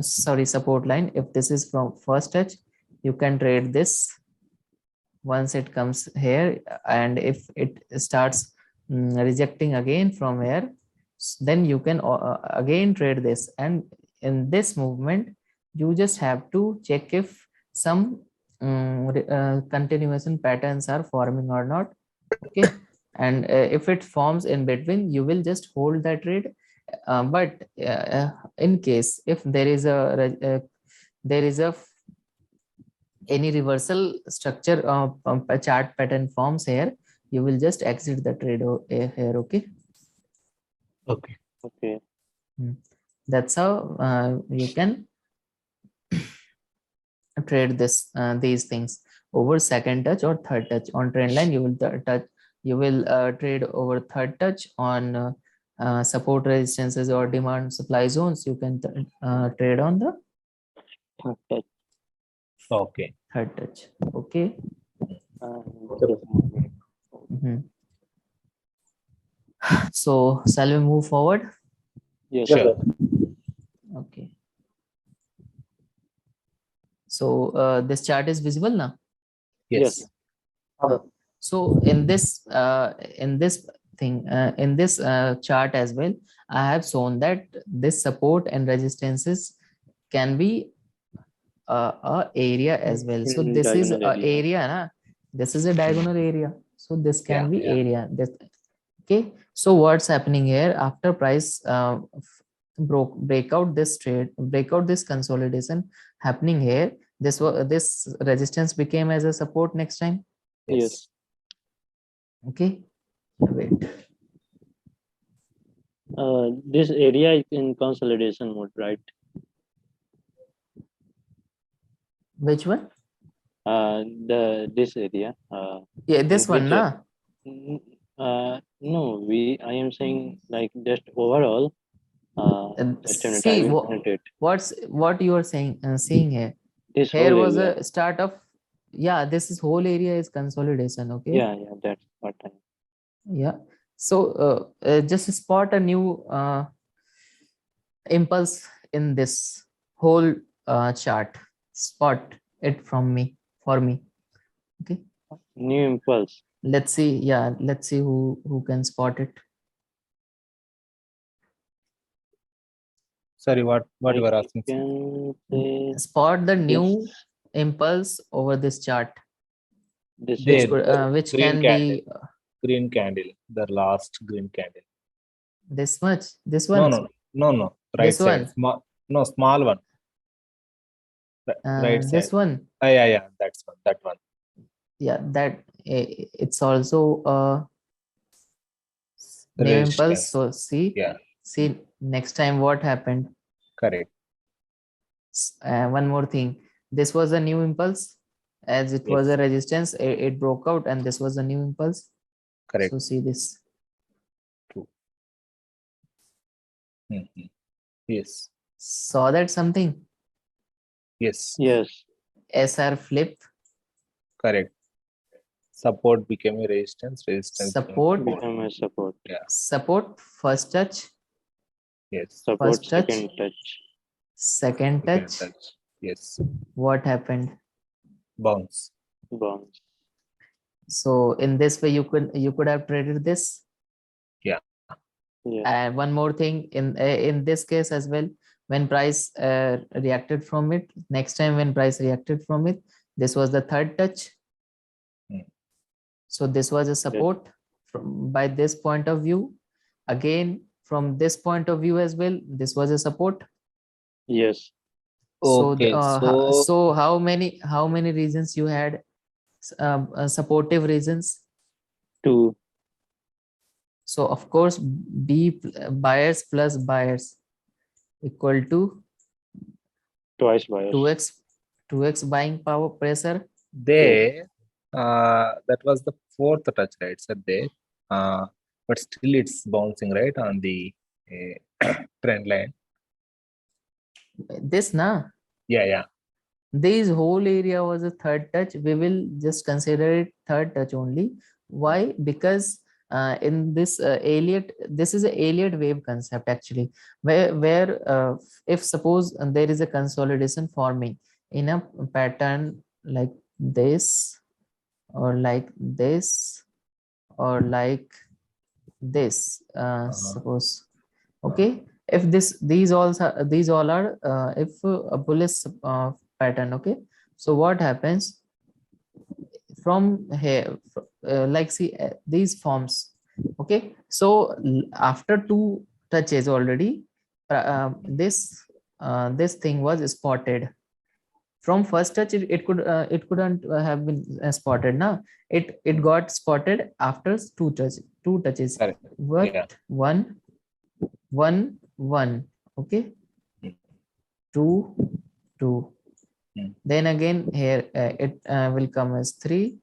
sorry, support line, if this is from first touch, you can trade this once it comes here. And if it starts rejecting again from here, then you can again trade this. And in this movement, you just have to check if some continuation patterns are forming or not. Okay, and if it forms in between, you will just hold that trade. But in case if there is a any reversal structure a chart pattern forms here, you will just exit the trade here. Okay, Okay. Okay. that's how you can trade this these things over second touch or third touch. On trend line, you will touch, you will trade over third touch. On support resistances or demand supply zones, you can trade on the Okay. Okay. third touch. Okay. This movement. Mhm. So shall we move forward? Yes. Yes, Sure. sir. Okay, so this chart is visible now. Yes. Okay. So in this thing, in this chart as well, I have shown that this support and resistances can be a area as well. So In this is diagonal a area. area, na? This is a diagonal area, so this can Yeah, be yeah. area. This, okay, so what's happening here after price breakout this trade, breakout this consolidation happening here, this resistance became as a support next time. Yes. Okay, wait, This area is in consolidation mode, right? which one? This area. Yeah, this In one, which, na? no, I am saying like just overall. Just a minute, I See will count it. what you are saying, seeing here. This Here whole was area. a start of, yeah, this is whole area is consolidation. Okay, Yeah, that's what I. yeah. So just spot a new impulse in this whole chart. Spot it from me, for me. Okay, New impulse. let's see. Yeah, let's see who can spot it. Sorry, what you I were asking? Sir? can say Spot the new this impulse over this chart, this There, one. which green can candle, be green candle, the last green candle. this much, this No, one, no. Right this side, one, small, no, small one. Right side. this one. Yeah, that's one, that one. Yeah, that it's also a new impulse. Resistance. So Yeah, see next time what happened. correct. One more thing, this was a new impulse, as it was Yes, a resistance, it broke out, and this was a new impulse. correct. So see this. True. Mhm. Yes, Saw that something. yes, Yes. SR flip, correct. Support became a resistance, resistance became support, support. Become a support. Yeah, support, first touch, yes. Support first touch, second touch. second Second touch. touch. Yes, What happened? bounce. Bounce. So in this way you could have traded this. Yeah, Yes. And one more thing, in this case as well, when price reacted from it, next time when price reacted from it, this was the third touch. Mm. So this was a support from by this point of view. Again, from this point of view as well, this was a support. Yes. So okay. So so how many reasons you had, supportive reasons? Two. So of course buyers plus buyers equal to Twice bias. 2x buying power pressure. there, that was the fourth touch, right? So there, but still it's bouncing right on the trend line. This na, Yeah. this whole area was a third touch. We will just consider it third touch only. Why? Because in this Elliott, this is a Elliott wave concept actually, where if suppose there is a consolidation forming in a pattern like this, or like this, or like this, suppose. Okay, if these all are if a bullish pattern. Okay, so what happens from here, like see these forms. Okay, so after two touches already, this thing was spotted. From first touch it couldn't have been spotted now. It got spotted after two touches. Correct. What? Yeah. One. Okay, Mm. two. Mm. Then again here it will come as three,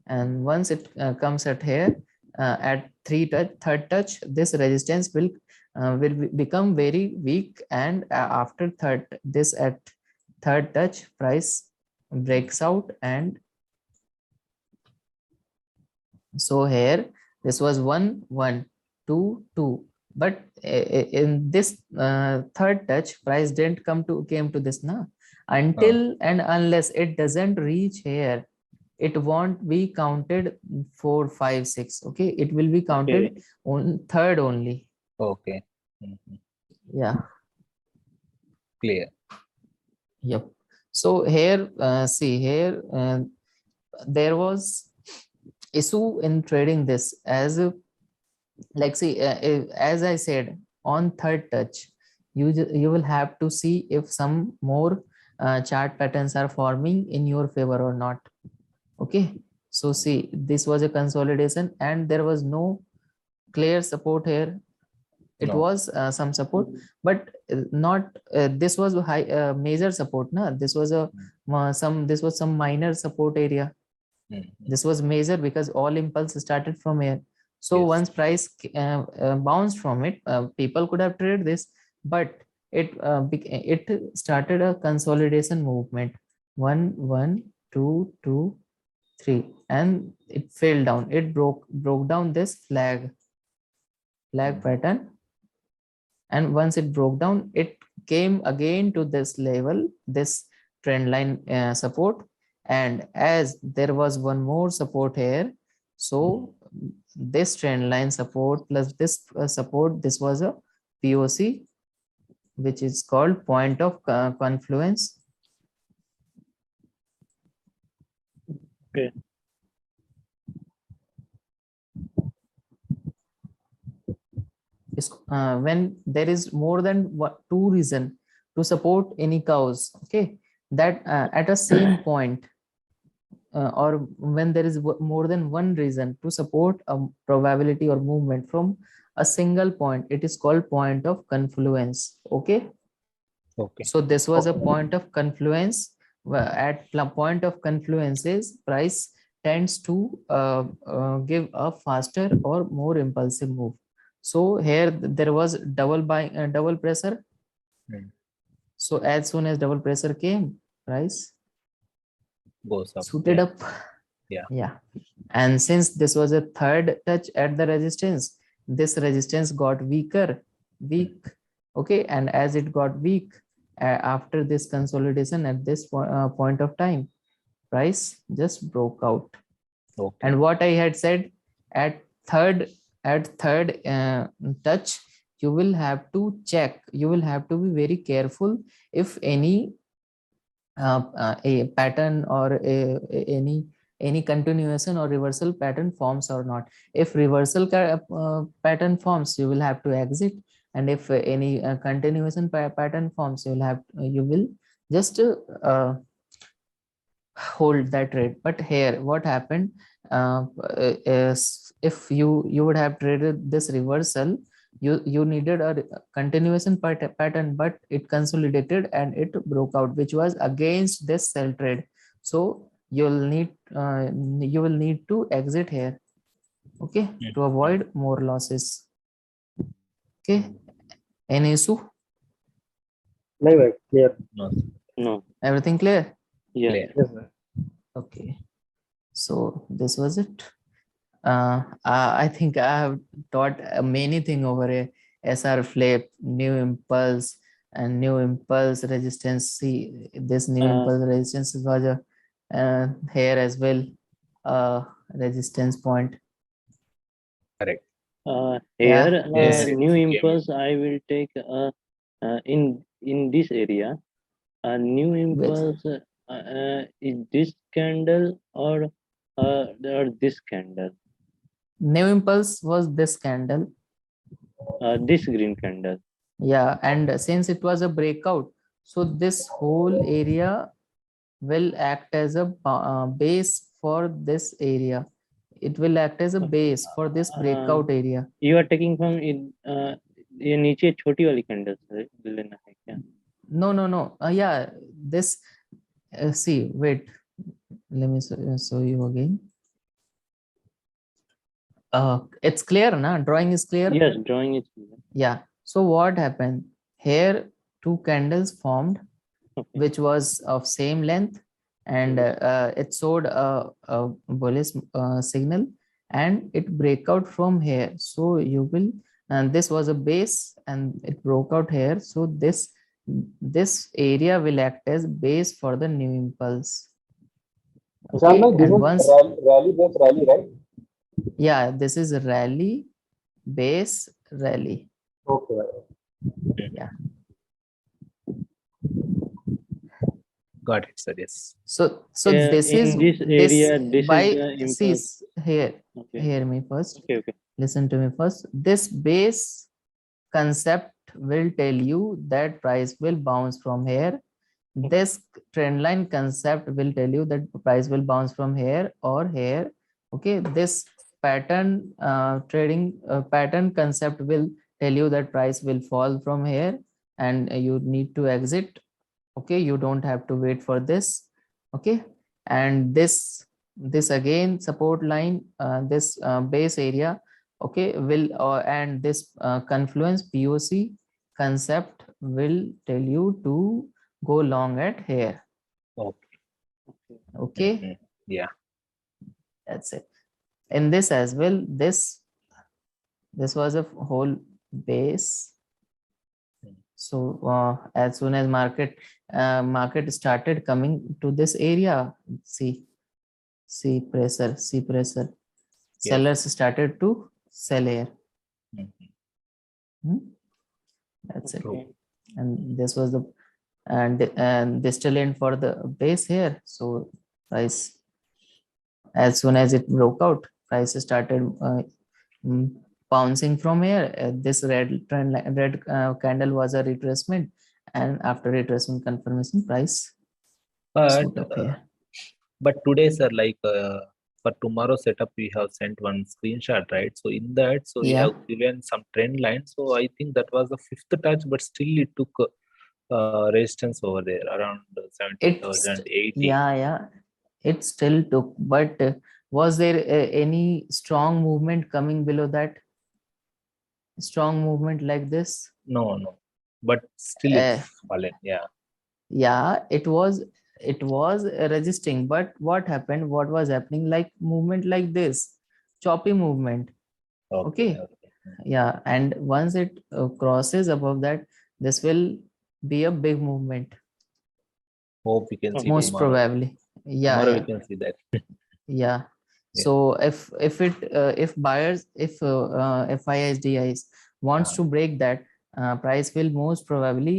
and once it comes at here at third touch, this resistance will become very weak, and after at third touch, price breaks out. And so here this was 1 1 2 2, but in this third touch, price didn't came to this now, until and unless it doesn't reach here, it won't be counted 4 5 6. Okay, it will be counted Okay. on third only. Okay. Mhm. Yeah. Clear. Yep. So here see here there was issue in trading this, as like see as I said, on third touch you will have to see if some more chart patterns are forming in your favor or not. Okay, so see this was a consolidation and there was no clear support here. It No. was some support, but not this was high major support na. This was a some minor support area. Mhm. This was major because all impulse started from here. So Yes. once price bounced from it, people could have traded this, but it started a consolidation movement. 1 1 2 2 3, and it fell down. It broke down this flag. flag pattern, and once it broke down, it came again to this level, this trend line support. And as there was one more support here, so this trend line support plus this support, this was a POC, which is called point of confluence. Okay. When there is more than two reason to support any cause, okay, that at a same point, or when there is more than one reason to support a probability or movement from a single point, it is called point of confluence. Okay, Okay. so this was a point of confluence. At point of confluences, price tends to give a faster or more impulsive move. So here there was double pressure. Hmm. So as soon as double pressure came, price Goes up. suited Yeah. up. Yeah. Yeah. And since this was a third touch at the resistance, this resistance got weak. Okay. And as it got weak, after this consolidation at this point of time, price just broke out. Okay. And what I had said, at third touch, you will have to check, you will have to be very careful if any a pattern or any continuation or reversal pattern forms or not. If reversal pattern forms, you will have to exit, and if any continuation pattern forms, you will just hold that trade. But here what happened, is if you would have traded this reversal, you needed a continuation pattern, but it consolidated and it broke out, which was against this sell trade. So you will need to exit here, okay, to avoid more losses. Okay, any issue? नहीं भाई clear. No. No. Everything clear? Yeah. Clear. Yes sir. Okay, so this was it. I think I have taught many things over a SR flip, new impulse, and new impulse resistance. See, this new impulse resistance was a here as well, resistance point. Correct. Yeah, Here, this new impulse I will take in this area. New impulse is this candle or this candle? new impulse was this candle. This green candle. Yeah, and since it was a breakout, so this whole area will act as a base for this area. It will act as a base for this breakout area. You are taking from it. ये नीचे छोटी वाली candle लेना है क्या? No. Yeah, this. See, wait. Let me show you again. It's clear, na? Drawing is clear. Yes, drawing is clear. Yeah. So what happened here? Two candles formed, Okay. which was of same length, and it showed a bullish signal, and it break out from here. So you will, and this was a base, and it broke out here. So this area will act as base for the new impulse. Vishal bhai, this and is once rally based rally, right? yeah, this is a rally base rally. Okay. Yeah. Got it, sir. Yes. So this in is this area, this by is the see impulse. here. Okay. Hear me first. Okay. Listen to me first. This base concept will tell you that price will bounce from here. This trend line concept will tell you that price will bounce from here or here. Okay, this pattern trading pattern concept will tell you that price will fall from here and you need to exit. Okay, you don't have to wait for this. Okay, and this again support line, this base area, okay, will and this confluence POC concept will tell you to go long at here. Okay. Okay. Yeah. That's it. In this as well, this This was a whole base. So as soon as market started coming to this area, see pressure, Yes. sellers started to sell here. Mhm. Hmm? That's it. True. Okay. And this was the and this still in for the base here. So price, as soon as it broke out, price started mm, bouncing from here. This red candle was a retracement, and after retracement confirmation, price But shoot up here. but today, sir, like for tomorrow setup, we have sent one screenshot, right? So in that, so we Yeah, have given some trend lines. So I think that was the fifth touch, but still it took resistance over there around it's 70,080. yeah, it still took. But was there any strong movement coming below that? Strong movement like this? No, no, but still Uh, it's fallen. Yeah. yeah, it was resisting, but what was happening, like movement like this, choppy movement. Okay. Okay, Okay. yeah, and once it crosses above that, this will be a big movement, Hope we can see Okay. most tomorrow. probably. Yeah, Tomorrow we yeah, can see that. yeah. Yeah. So if buyers, if FISDIs wants Uh, to break that, price will most probably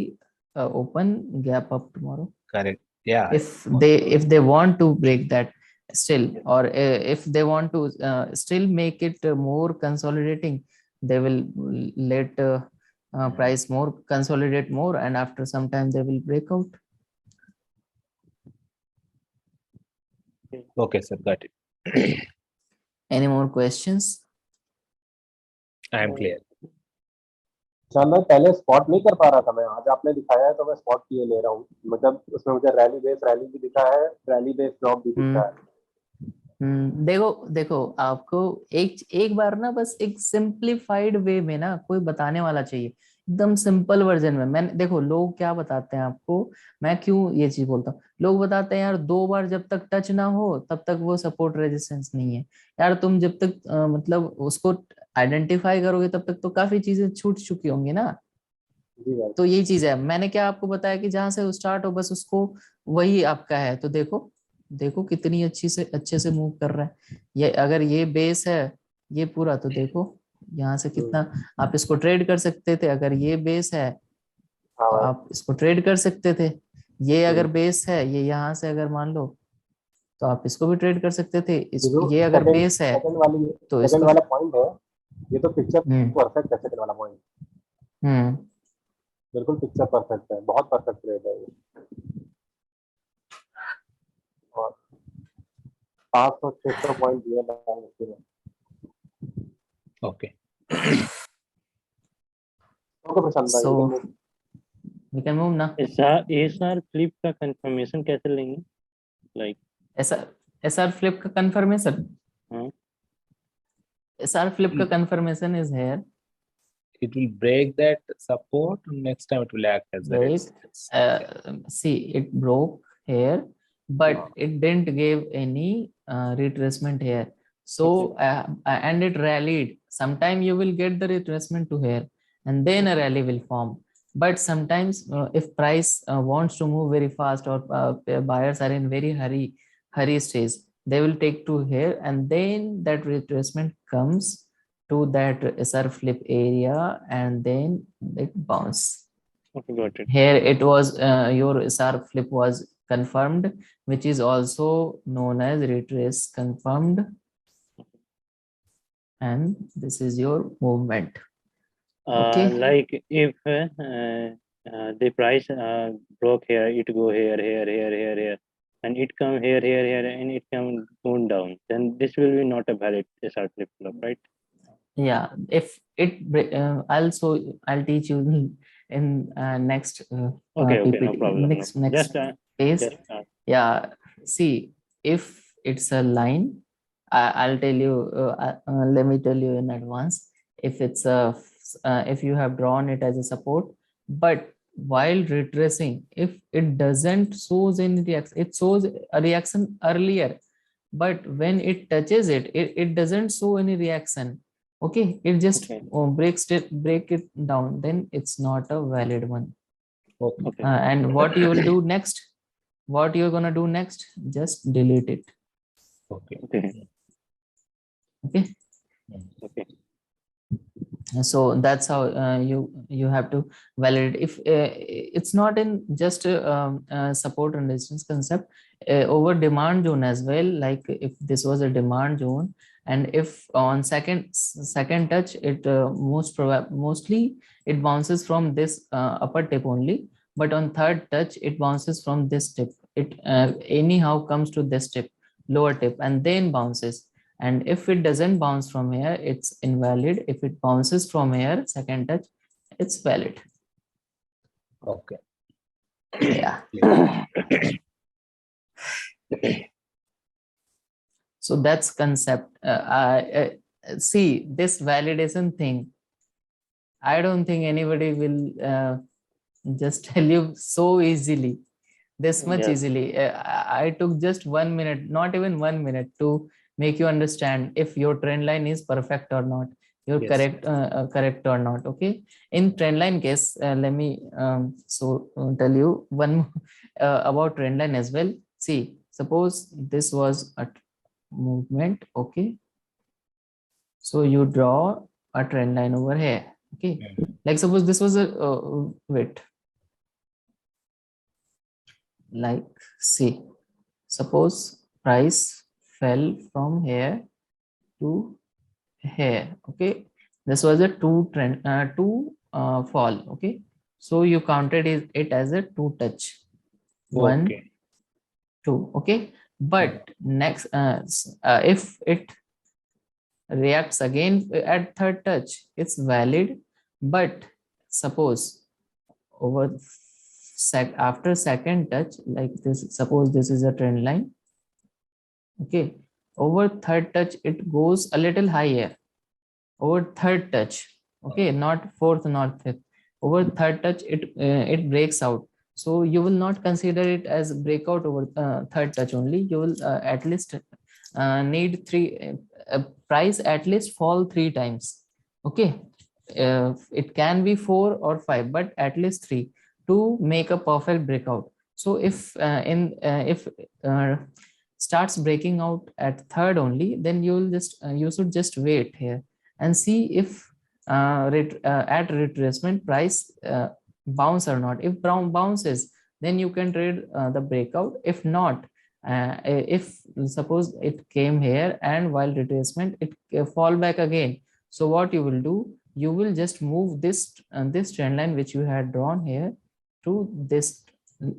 open gap up tomorrow. correct. Yeah. if Most they probably. if they want to break that still, Yes. or if they want to still make it more consolidating, they will let price more consolidate more, and after some time they will break out. Okay, sir. Got it. Any more questions? I am clear. शायद मैं पहले spot नहीं कर पा रहा था, मैं आज आपने दिखाया है तो मैं स्पॉट किए ले रहा हूँ, मतलब उसमें मुझे रैली भी दिखा है, रैली बेस ड्रॉप भी दिख हम्म रहा है। देखो देखो, आपको एक एक बार ना, बस एक सिंप्लीफाइड वे में ना कोई बताने वाला चाहिए, एकदम सिंपल वर्जन में। मैंने देखो, लोग क्या बताते हैं आपको, मैं क्यों ये चीज बोलता हूँ, लोग बताते हैं यार 2 बार जब तक टच ना हो तब तक वो सपोर्ट रेजिस्टेंस नहीं है। यार तुम जब तक मतलब उसको आइडेंटिफाई करोगे तब तक तो काफी चीजें छूट चुकी होंगी ना। जी भाई। तो यही चीज है, मैंने क्या आपको बताया कि जहां से स्टार्ट हो बस उसको, वही आपका है। तो देखो, देखो कितनी अच्छे से मूव कर रहा है ये। अगर ये बेस है ये पूरा, तो देखो यहाँ से कितना आप इसको ट्रेड कर सकते थे। अगर ये बेस है हाँ तो भाई। आप इसको ट्रेड कर सकते थे। ये अगर हम्म। बेस है, ये यहाँ से अगर मान लो, तो आप इसको भी ट्रेड कर सकते थे। ये जो ये अगर सेकंड बेस है सेकंड वाली तो सेकंड इसको वाला पॉइंट है, ये तो पिक्चर हम्म परफेक्ट है। सेकंड वाला पॉइंट हम्म बिल्कुल पिक्चर परफेक्ट है, बहुत परफेक्ट ट्रेड है ये। और 500-600 पॉइंट दिए बैंक निफ्टी में। Okay. ओके प्रशांत भाई, so we can move. We can move ना। एसआर फ्लिप का कंफर्मेशन कैसे लेंगे, लाइक? एसआर फ्लिप का कंफर्मेशन, हाँ। SR flip ka confirmation is here. It will break that support. Next time it will act as the Wait, resistance. see, it broke here, but it didn't give any retracement here. So, and it rallied. Sometime you will get the retracement to here, and then a rally will form. But sometimes, if price wants to move very fast, or buyers are in very hurry stage, they will take to here, and then that retracement comes to that SR flip area, and then it bounce. Okay, got it. Here it was your SR flip was confirmed, which is also known as retrace confirmed, and this is your movement. Okay. Like if the price broke here, it go here, and it come here, and it come going down, then this will be not a valid SR flip flop, right? Yeah, if I'll teach you in next Okay, no PPT, problem. No. next phase. Just Yeah, see, if it's a line, I'll tell you, let me tell you in advance, if it's if you have drawn it as a support, but while retracing, if it doesn't shows any reaction, it shows a reaction earlier, but when it touches it doesn't show any reaction. Okay, it just Okay. break it down, then it's not a valid one. Okay. Okay. And what you will do next, what you're gonna do next, just delete it. Okay. Okay. Okay, Okay. so that's how you have to validate. If it's not in just support and resistance concept, over demand zone as well, like if this was a demand zone, and if on second touch it mostly it bounces from this upper tip only, but on third touch it bounces from this tip, it anyhow comes to this tip, lower tip, and then bounces. And if it doesn't bounce from here, it's invalid. If it bounces from here, second touch, it's valid. Okay. Yeah. So that's concept. See this validation thing. I don't think anybody will just tell you so easily, this much Yes. easily. I took just 1 minute, not even 1 minute, to make you understand if your trend line is perfect or not, you're Yes. correct or not. Okay, in trend line case, let me tell you one about trend line as well. See, suppose this was a movement. Okay, so you draw a trend line over here. Okay, like suppose this was a width, like see, suppose price fell from here to here. Okay, this was a two fall. Okay, so you counted it as a two touch, one, Okay. two. Okay, but next if it reacts again at third touch, it's valid. But suppose over after second touch, like this, suppose this is a trend line. Okay, over third touch it goes a little higher, over third touch. Okay, not fourth, not fifth, over third touch it breaks out. So you will not consider it as breakout over third touch only. You will at least need price at least fall 3 times. Okay, it can be 4 or 5, but at least 3 to make a perfect breakout. So if starts breaking out at third only, then you should just wait here and see if at retracement price bounce or not. If brown bounces, then you can trade the breakout. If not, if suppose it came here and while retracement it fall back again, so what you will do, you will just move this trend line which you had drawn here to this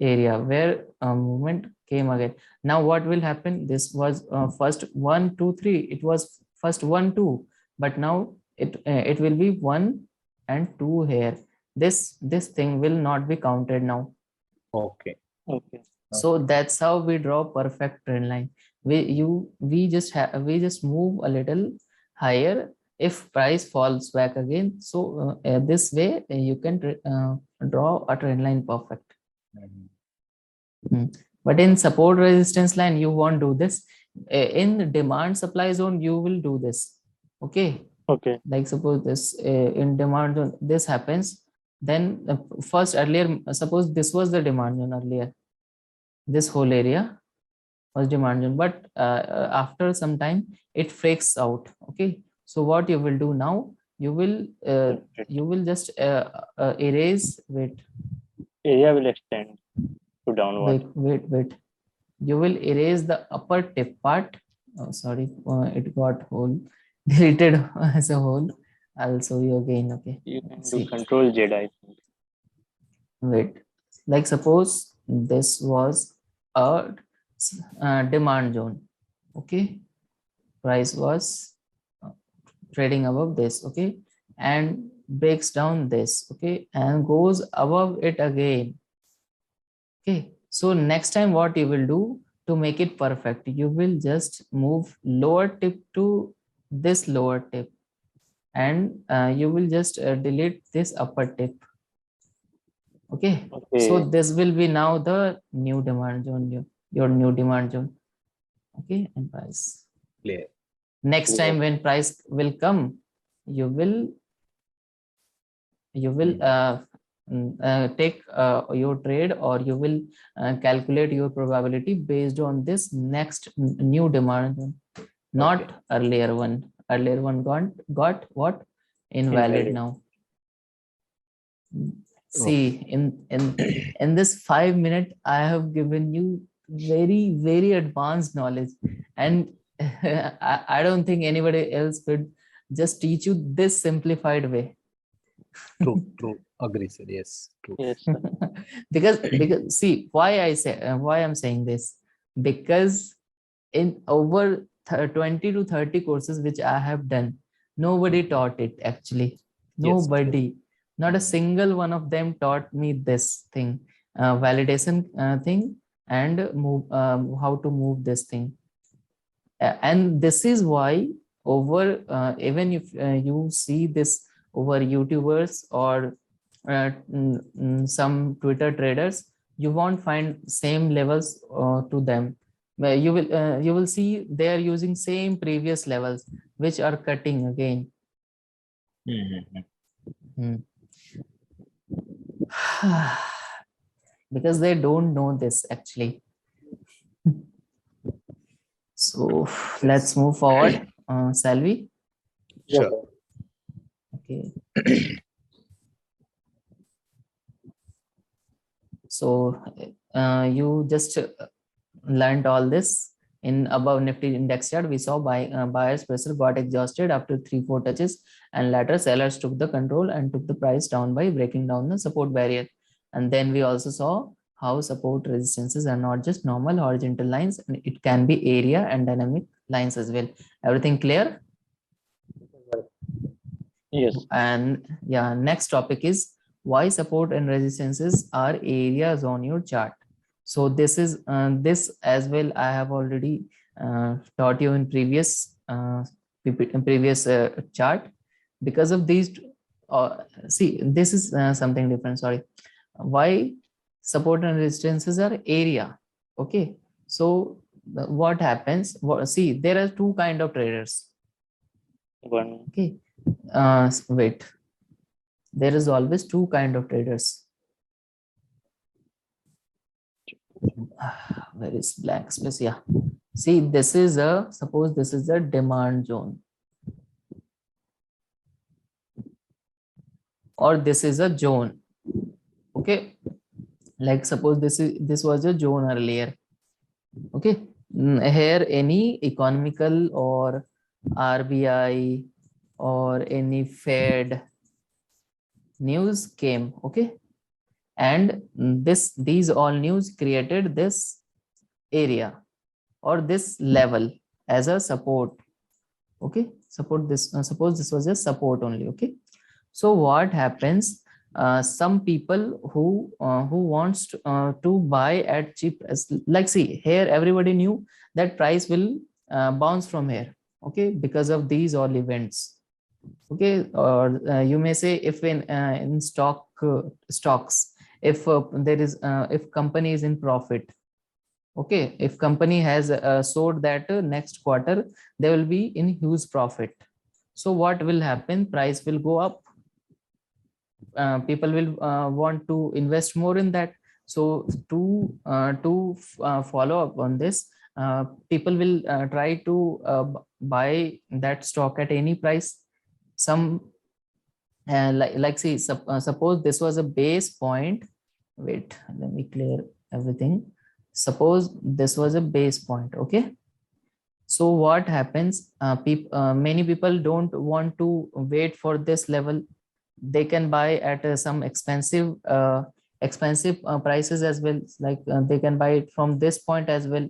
area where movement came again. Now what will happen, this was first 1 2 3, it was first 1 2, but now it will be 1 and 2 here. This thing will not be counted now. Okay. Okay. So that's how we draw perfect trend line. We just move a little higher if price falls back again. So this way you can draw a trend line perfect. But in support resistance line you won't do this. In demand supply zone you will do this. Okay, Okay. like suppose this in demand zone this happens, then first earlier suppose this was the demand zone earlier, this whole area was demand zone, but after some time it freaks out. Okay, so what you will do now, Right. you will just erase, Area will extend to downward. wait, you will erase the upper tip part. Oh sorry, it got whole deleted as a whole. I'll show you again. Okay, You can do see, Control Z, I think. wait, like suppose this was a demand zone. Okay, price was trading above this. Okay, and breaks down this. Okay, and goes above it again. Okay, so next time what you will do to make it perfect, you will just move lower tip to this lower tip, and you will just delete this upper tip. Okay, so Okay. this will be now the new demand zone, your new demand zone. Okay, and price. Clear. Next Clear. time when price will come, you will take your trade, or you will calculate your probability based on this next new demand zone, not Okay. earlier one. Earlier one got what? Invalid Invalid. now. Okay. See, in this 5 minute, I have given you very advanced knowledge, and I don't think anybody else could just teach you this simplified way. True. True. Agree, sir. Yes. True. Yes, sir. Because see why I say why I'm saying this, because in over 20 to 30 courses which I have done, nobody taught it actually. Yes. True. Nobody, not a single one of them taught me this thing, validation thing, and move how to move this thing. And this is why over even if you see this over YouTubers or some Twitter traders, you won't find same levels to them. Where you will see they are using same previous levels which are cutting again. Mm-hmm. Hmm. Because they don't know this actually. So let's Yes. move forward. Salvi. Yes, Sure. sir. Okay. So you just learned all this in above Nifty index chart. We saw buyers pressure got exhausted after 3-4 touches, and later sellers took the control and took the price down by breaking down the support barrier. And then we also saw how support resistances are not just normal horizontal lines, and it can be area and dynamic lines as well. Everything clear? Yes. And yeah, next topic is why support and resistances are areas on your chart. So this is this as well I have already taught you in previous chart. Because of these see, this is something different, sorry. Why support and resistances are area. Okay, so what happens, see, there are two kind of traders. One. Okay, wait, there is always two kind of traders. Where is blank space? Yeah, see, this is a, suppose this is a demand zone, or this is a zone. Okay, like suppose this was a zone earlier. Okay, here any economical or RBI or any Fed news came. Okay, and these all news created this area or this level as a support. Okay, support this, suppose this was a support only. Okay, so what happens, some people who wants to buy at cheap, like see here everybody knew that price will bounce from here. Okay, because of these all events. Okay, or you may say if in stocks, if there is if company is in profit. Okay, if company has showed that next quarter they will be in huge profit, so what will happen, price will go up. People will want to invest more in that. So to follow up on this, people will try to buy that stock at any price. Some like see, suppose this was a base point. Wait, let me clear everything. Suppose this was a base point. Okay, so what happens, many people don't want to wait for this level. They can buy at some expensive prices as well, like they can buy it from this point as well.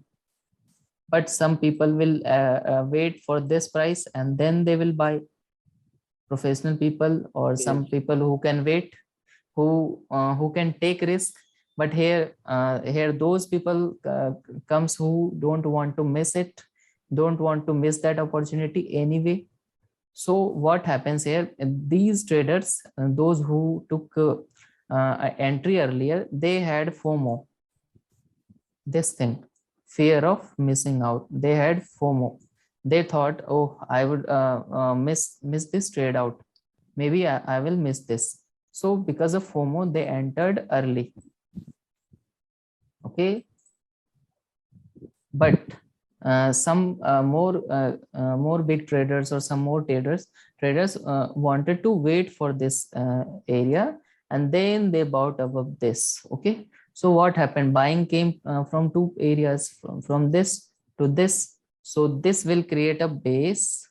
But some people will wait for this price and then they will buy. Professional people or Yes. some people who can wait, who can take risk. But here those people comes who don't want to miss it, don't want to miss that opportunity anyway. So what happens here, these traders, those who took entry earlier, they had FOMO, this thing, fear of missing out. They had FOMO, They thought, oh, I would miss this trade out. Maybe I will miss this. So because of FOMO, they entered early. Okay, but some more big traders or some more traders wanted to wait for this area, and then they bought above this. Okay, so what happened? Buying came from two areas, from this to this. So this will create a base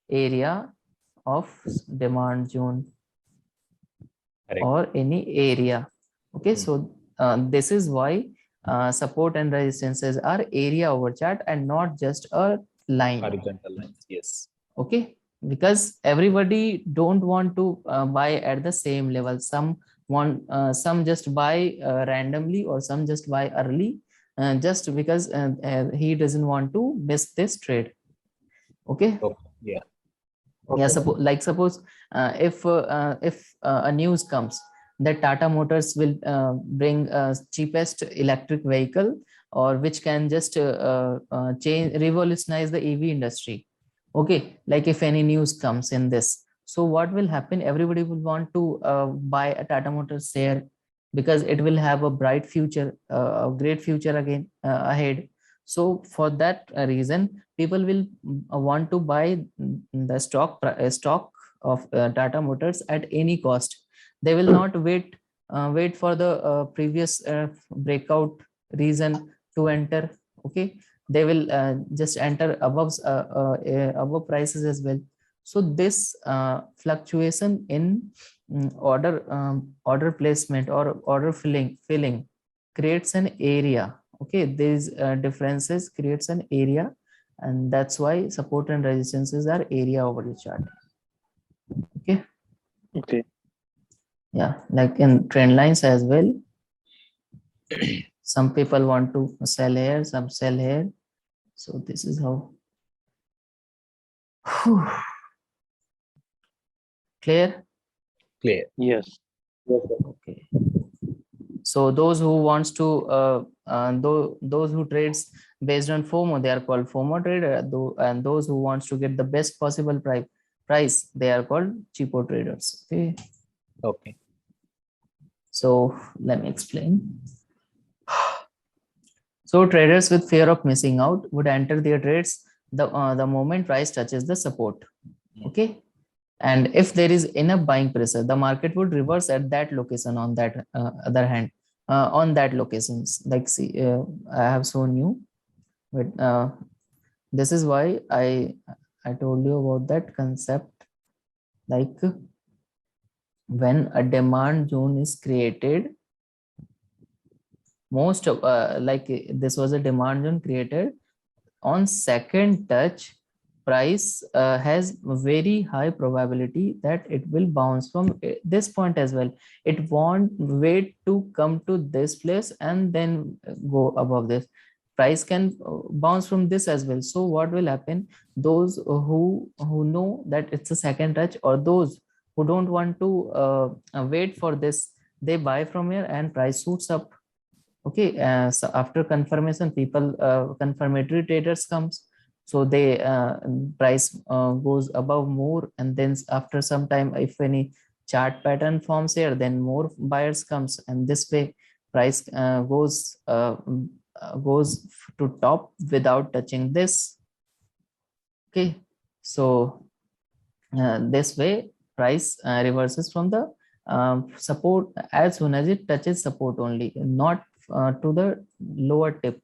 area of demand zone Correct. or any area. Okay, so this is why support and resistances are area over chart and not just a line. Horizontal lines. Yes. Okay, because everybody don't want to buy at the same level. Some want, some just buy randomly, or some just buy early, just because he doesn't want to miss this trade. Okay. Okay. Yeah. Yeah, Okay. suppose if a news comes that Tata Motors will bring cheapest electric vehicle, or which can just change, revolutionize the EV industry. Okay, like if any news comes in this, so what will happen? Everybody will want to buy a Tata Motors share, because it will have a bright future, a great future again ahead. So for that reason, people will want to buy the stock of Tata Motors at any cost. They will not wait for the previous breakout reason to enter. Okay, they will just enter above prices as well. So this fluctuation in order placement or order filling creates an area. Okay, these differences creates an area, and that's why support and resistances are area over the chart. Okay, Okay. yeah, like in trend lines as well. Some people want to sell here, some sell here. So this is how. Clear? Clear. Yes. Yes, sir. Okay. So those who wants to those who trades based on FOMO, they are called FOMO trader. And those who wants to get the best possible price, they are called cheapo traders. Okay. Okay. So let me explain. So traders with fear of missing out would enter their trades the moment price touches the support. Okay. And if there is enough buying pressure, the market would reverse at that location. On that other hand, on that locations, like see, I have shown you, but this is why I told you about that concept. Like when a demand zone is created, most of like this was a demand zone created on second touch, price has very high probability that it will bounce from this point as well. It won't wait to come to this place and then go above this. Price can bounce from this as well. So what will happen? Those who know that it's a second touch, or those who don't want to wait for this, they buy from here and price shoots up. Okay, so after confirmation, people confirmatory traders comes, so they price goes above more, and then after some time, if any chart pattern forms here, then more buyers comes, and this way price goes to top without touching this. Okay, so this way price reverses from the support as soon as it touches support only, not to the lower tip.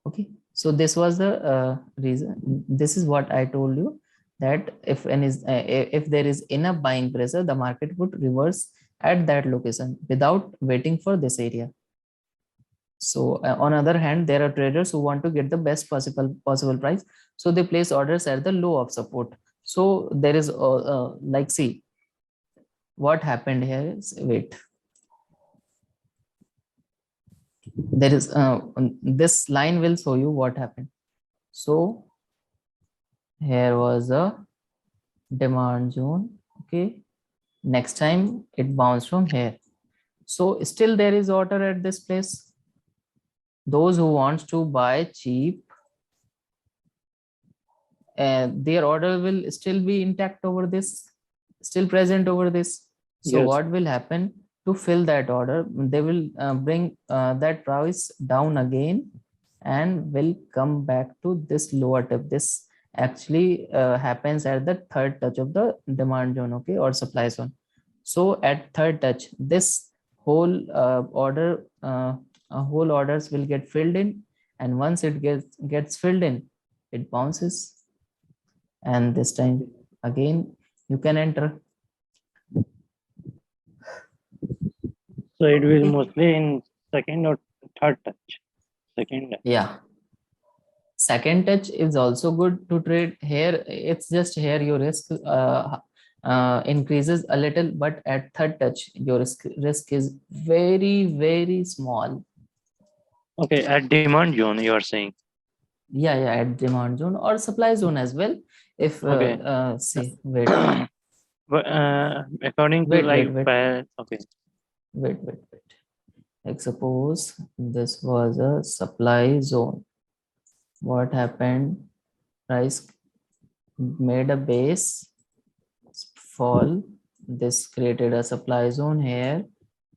Okay, so this was the reason. This is what I told you, that if there is enough buying pressure, the market would reverse at that location without waiting for this area. So on other hand, there are traders who want to get the best possible price, so they place orders at the low of support. So there is like, see what happened here is, wait, there is this line will show you what happened. So here was a demand zone. Okay, next time it bounced from here, so still there is order at this place. Those who wants to buy cheap, their order will still be intact over this, still present over this. So Yes. what will happen to fill that order? They will bring that price down again and will come back to this lower tip. This actually happens at the third touch of the demand zone, okay, or supply zone. So at third touch, this whole whole orders will get filled in, and once it gets filled in, it bounces, and this time again you can enter. So it will Okay. mostly in second or third touch. Second. Yeah. Second touch is also good to trade here. It's just here your risk increases a little, but at third touch your risk is very small. Okay, at demand zone you are saying. Yeah, at demand zone or supply zone as well. If Okay. say wait But according to wait like wait wait okay. wait wait wait. Like suppose this was a supply zone. What happened? Price made a base fall. This created a supply zone here.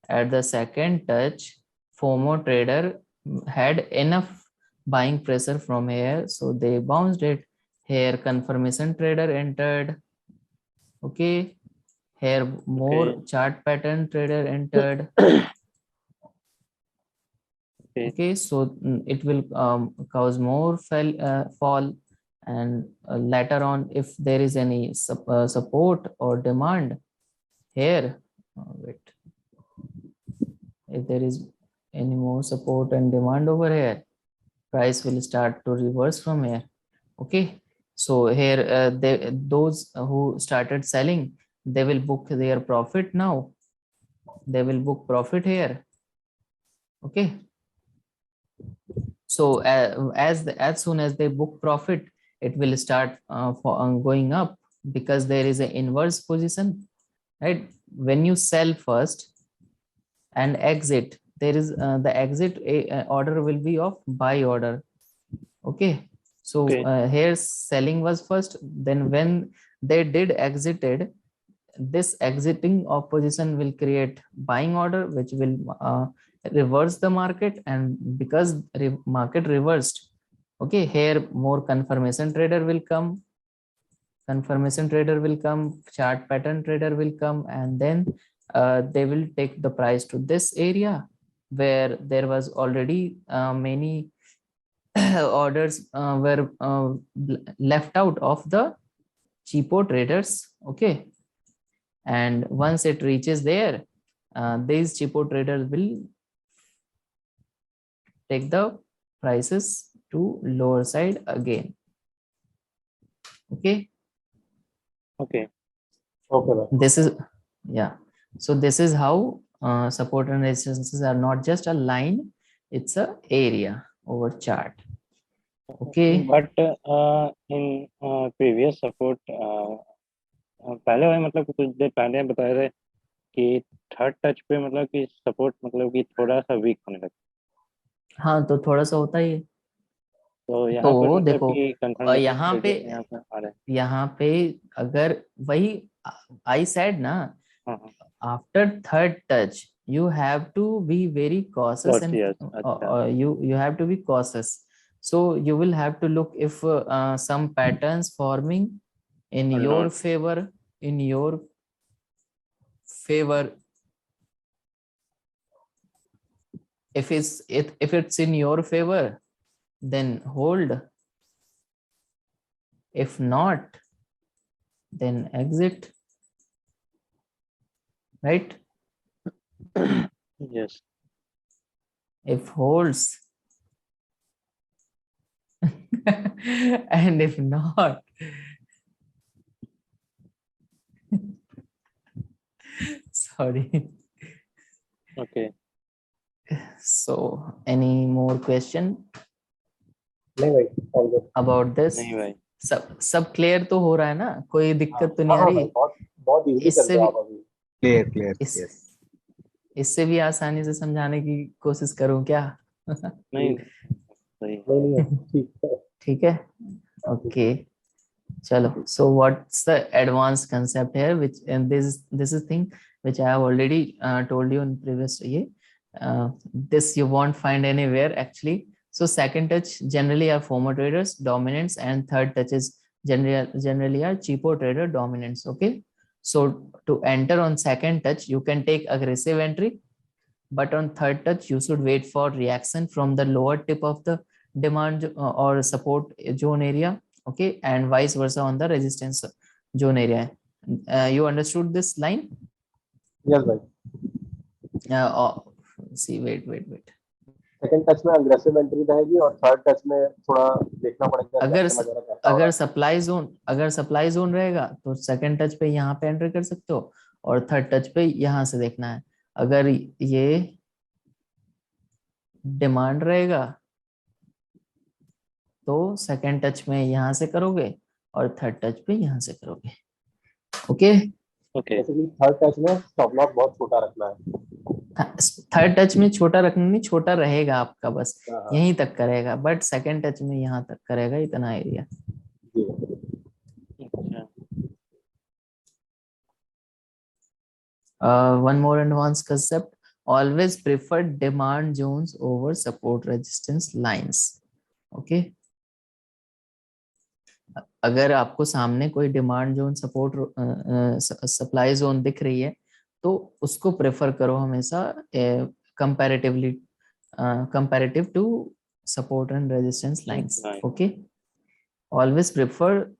At the second touch, FOMO trader had enough buying pressure from here, so they bounced it. Here, confirmation trader entered. Okay, here more chart pattern trader entered. Okay, so it will cause more fall, and later on, if there is any support or demand here, wait, if there is any more support and demand over here, price will start to reverse from here. Okay, so here those who started selling, they will book their profit now. They will book profit here. Okay, so as soon as they book profit, it will start going up, because there is an inverse position, right? When you sell first and exit, there is the exit order will be of buy order. Okay, so here selling was first, then when they did exited, this exiting of position will create buying order, which will reverse the market, and because market reversed, okay, here more confirmation trader will come, chart pattern trader will come, and then they will take the price to this area where there was already many orders were left out of the cheapo traders. Okay, and once it reaches there, these cheapo traders will take the prices to lower side again. Okay, Okay. this is, yeah, so this is how support and resistances are not just a line, it's a area over chart. Okay, But in previous support पहले भाई मतलब कुछ देर पहले बताए थे कि third touch पे मतलब कि सपोर्ट मतलब कि थोड़ा सा वीक होने लगा। हाँ, तो थोड़ा सा होता ही है। तो यहाँ तो पर मतलब देखो कि कंफर्मेशन यहाँ पे यहाँ पर आ रहा है। यहाँ पे अगर वही आई सेड ना, हाँ after third touch you have to be very cautious, and अच्छा you have to be cautious. So you will have to look if some patterns forming in or your not favor, if it's in your favor, then hold. If not, then exit, right? yes If holds and if not, sorry. okay So any more question नहीं भाई, all good. about this? नहीं भाई सब clear तो हो रहा है ना, कोई दिक्कत तो नहीं हाँ आ हाँ भाई, रही? बहुत इजीली चल इससे रहे हो भी आप अभी। Clear. इस Yes. इससे भी आसानी से समझाने की कोशिश करूं क्या? नहीं सही नहीं ठीक है। ठीक है, okay. Chalo. So what's the advanced concept here? Which and this is thing which I have already told you in previous year. This you won't find anywhere actually. So second touch generally are FOMO traders dominants, and third touch is generally are cheapo trader dominants. Okay. So to enter on second touch, you can take aggressive entry, but on third touch you should wait for reaction from the lower tip of the demand or support zone area. Okay, and vice versa on the resistance zone area. You understood this line? Yes भाई. See, wait. Second touch में aggressive entry रहेगी और third touch में थोड़ा देखना पड़ेगा अगर reaction वगैरह कैसा हो रहा अगर सप्लाई जोन रहेगा तो सेकंड टच पे यहाँ पे एंटर कर सकते हो, और थर्ड टच पे यहाँ से देखना है. अगर ये डिमांड रहेगा तो सेकंड टच में यहाँ से करोगे और थर्ड टच पे यहाँ से करोगे. Okay. Okay. Basically third touch में स्टॉप लॉस बहुत छोटा रखना है. थर्ड टच में छोटा रखना नहीं, छोटा रहेगा आपका, बस हाँ, यहीं तक करेगा, बट सेकंड टच में यहाँ तक करेगा, इतना एरिया. जी. अच्छा. One more advanced concept: always prefer demand zones over support resistance lines. Okay. अगर आपको सामने कोई demand zone support supply zone दिख रही है तो उसको प्रेफर करो हमेशा comparatively comparative to support and resistance lines. Right. Okay, always prefer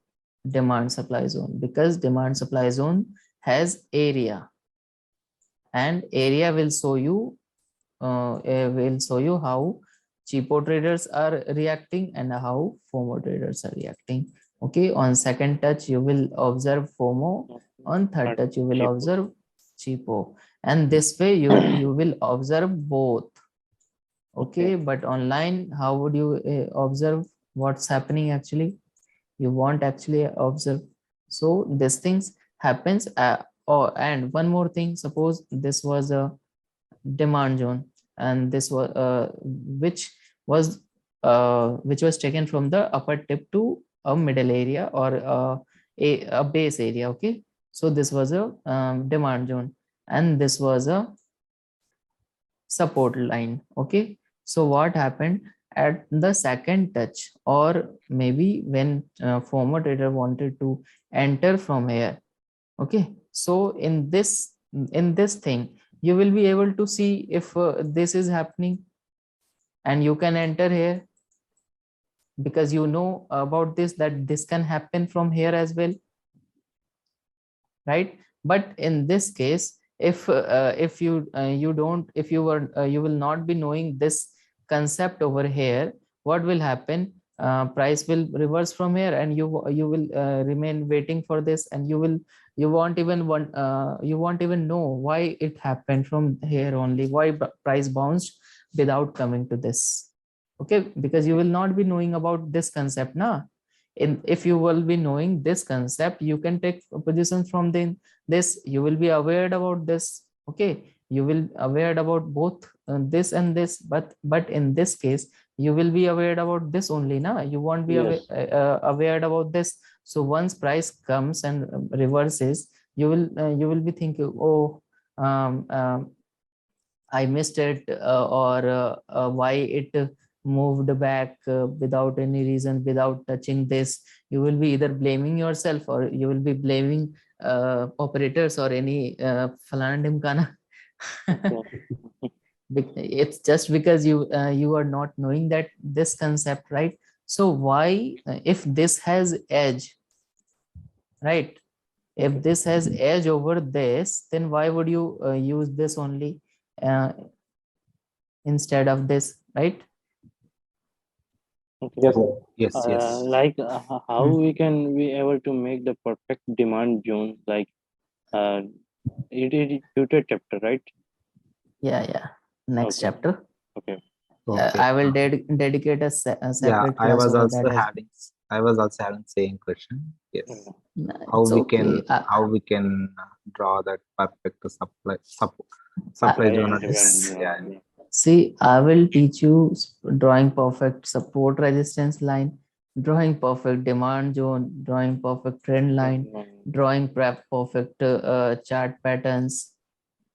demand supply zone because demand supply zone has area, and area will show you how cheapo traders are reacting and how FOMO traders are reacting. Okay, on second touch you will observe FOMO, on third touch you will Cheapo. observe cheapo, and this way you will observe both. Okay, but online how would you observe what's happening actually? You won't actually observe. So these things happens. And one more thing, suppose this was a demand zone and this was was which was taken from the upper tip to a middle area or a base area. Okay, so this was a demand zone and this was a support line. Okay, so what happened at the second touch, or maybe when former trader wanted to enter from here? Okay, so in this thing you will be able to see if this is happening, and you can enter here because you know about this, that this can happen from here as well, right? But in this case, if you don't, if you were you will not be knowing this concept over here, what will happen? Price will reverse from here and you will remain waiting for this, and you won't even know why it happened from here only, why price bounced without coming to this. Okay, because you will not be knowing about this concept now. If you will be knowing this concept, you can take positions from this, you will be aware about this. Okay, you will aware about both this and this, but in this case you will be aware about this only now, you won't be Yes. aware about this. So once price comes and reverses, you will be thinking, oh, I missed it, or why it moved back without any reason, without touching this. You will be either blaming yourself or you will be blaming operators or any falana dimkana. It's just because you are not knowing that this concept, right? So why, if this has edge, right? If this has edge over this, then why would you use this only instead of this, right? Okay. Yes, sir. Yes. Like how Hmm. we can be able to make the perfect demand zone, like it is tutor chapter, right? Yeah, next Okay. chapter. Okay. Okay. I will dedicate a Yeah, separate I class was over also that as having I was also having same question. Yes. well. How It's we okay. can draw that perfect supply I- zone Demand on this? demand Yeah. zone. See, I will teach you drawing perfect support resistance line, drawing perfect demand zone, drawing perfect trend line, drawing perfect chart patterns.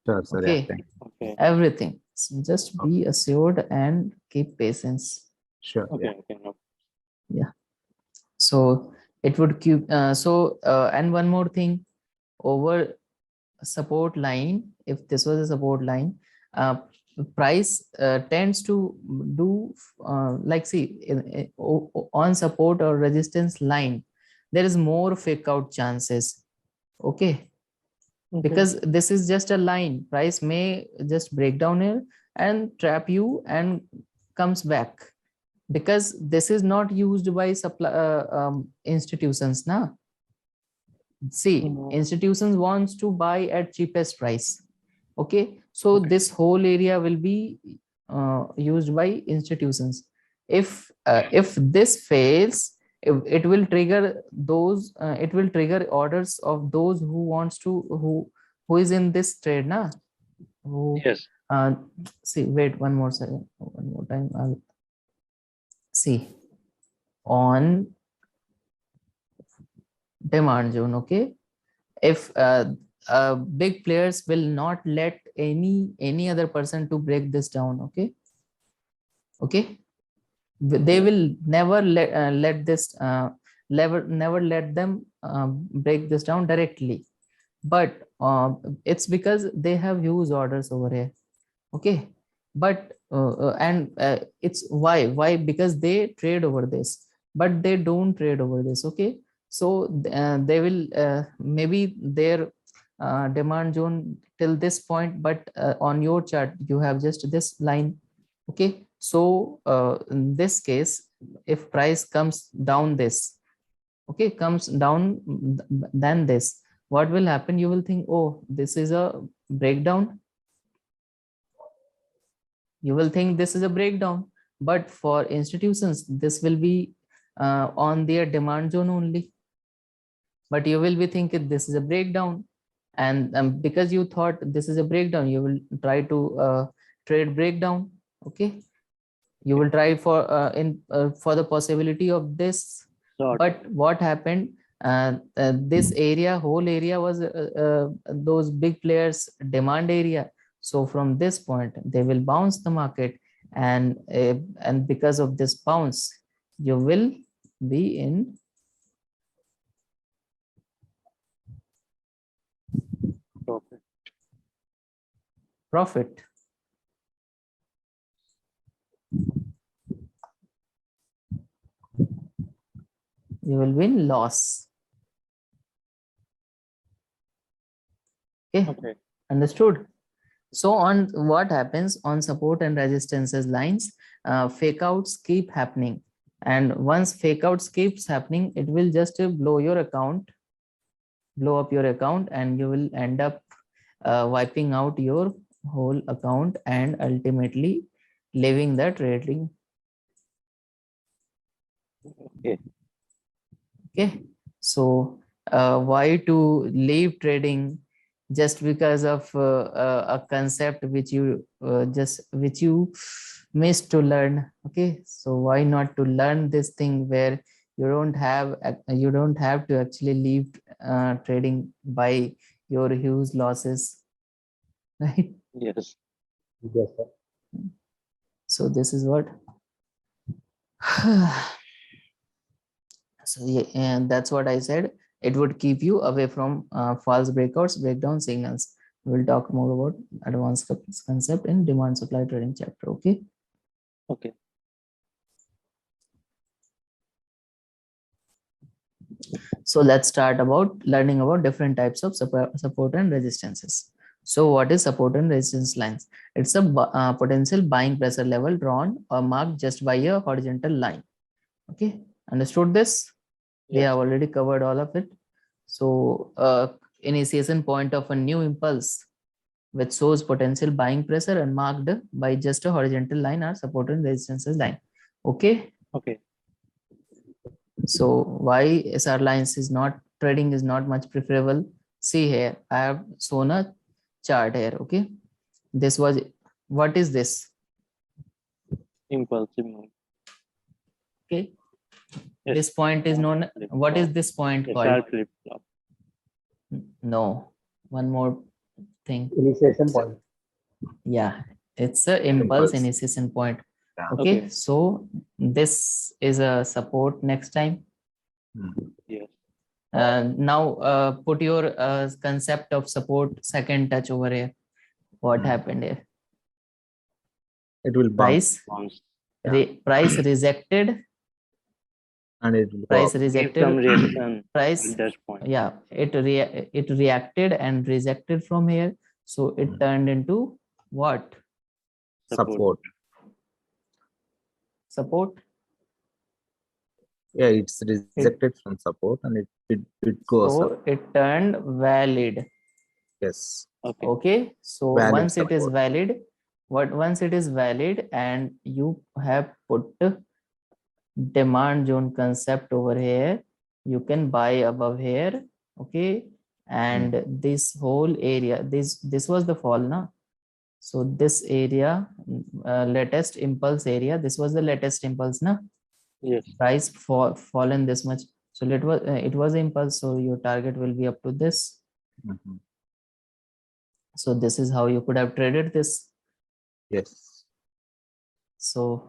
Sure, sir. Yeah, Okay, thank you. Okay. everything. So just Okay. be assured and keep patience. Sure. Okay. Yeah. Okay. No. Yeah. So it would keep. And one more thing, over support line, if this was a support line, price tends to do like, see, on support or resistance line, there is more fake out chances. Okay, Okay. because this is just a line, price may just break down here and trap you and comes back, because this is not used by supply institutions now. See, institutions wants to buy at cheapest price. Okay, so Okay. this whole area will be used by institutions. If this fails, it will trigger those, it will trigger orders of those who wants to, who is in this trade na, who Yes. uh, see, wait, one more second, one more time, I'll see. On demand zone, okay, if big players will not let any other person to break this down. Okay, okay, they Okay. will never let this never let them break this down directly, but it's because they have huge orders over here. Okay, but it's why, because they trade over this, but they don't trade over this. Okay, so they will maybe their demand zone till this point, but on your chart you have just this line. Okay, so in this case, if price comes down this, okay, comes down than this, what will happen? You will think, oh, this is a breakdown. You will think this is a breakdown, but for institutions this will be on their demand zone only, but you will be thinking this is a breakdown. And because you thought this is a breakdown, you will try to trade breakdown. Okay, you will try for the possibility of this. Short. But what happened, this area, whole area was those big players demand area. So from this point they will bounce the market, and because of this bounce you will be in Okay. profit. You will be in loss. Okay, Okay. understood? So on what happens on support and resistances lines, fake outs keep happening, and once fake outs keeps happening, it will just blow your account, blow up your account, and you will end up wiping out your whole account and ultimately leaving the trading. Okay. Okay, so why to leave trading just because of a concept which you which you missed to learn? Okay, so why not to learn this thing where you don't have to actually leave trading by your huge losses, right? Yes. Yes, sir. So this is what so yeah, and that's what I said. It would keep you away from false breakouts, breakdown signals. We'll talk more about advanced concept in demand supply trading chapter. Okay. Okay. So let's start about learning about different types of support and resistances. So what is support and resistance lines? It's a potential buying pressure level drawn or marked just by a horizontal line. Okay, understood this? We Yes. have already covered all of it. So initiation point of a new impulse which shows potential buying pressure and marked by just a horizontal line are support and resistances line. Okay, Okay. so why SR lines is not trading is not much preferable? See here, I have shown a chart here. Okay, this was, what is this? Impulsive move. Okay, Yes. This point is known. What is this point called? SR flip flop. No, one more thing. Initiation point. Yeah, it's a impulse Impulse. initiation point. Yeah. Okay, Okay. so this is a support next time. Yes. Now put your concept of support second touch over here. What happened here? It will bounce Price Bounce. price rejected. and it will go Price up. Give some rejected. reaction Price, at that point. yeah, it reacted and rejected from here, so it turned into what? Support. Support. Yeah, it's rejected from support and it goes up. So it turned valid. Yes. Okay. Okay, so Valid once it is support. valid, once it is valid and you have put demand zone concept over here, you can buy above here. Okay, and this whole area, this was the fall now. So this area, latest impulse area, this was the latest impulse now. Yes. Price fallen this much, so it was impulse, so your target will be up to this. Mhm. So this is how you could have traded this. Yes. So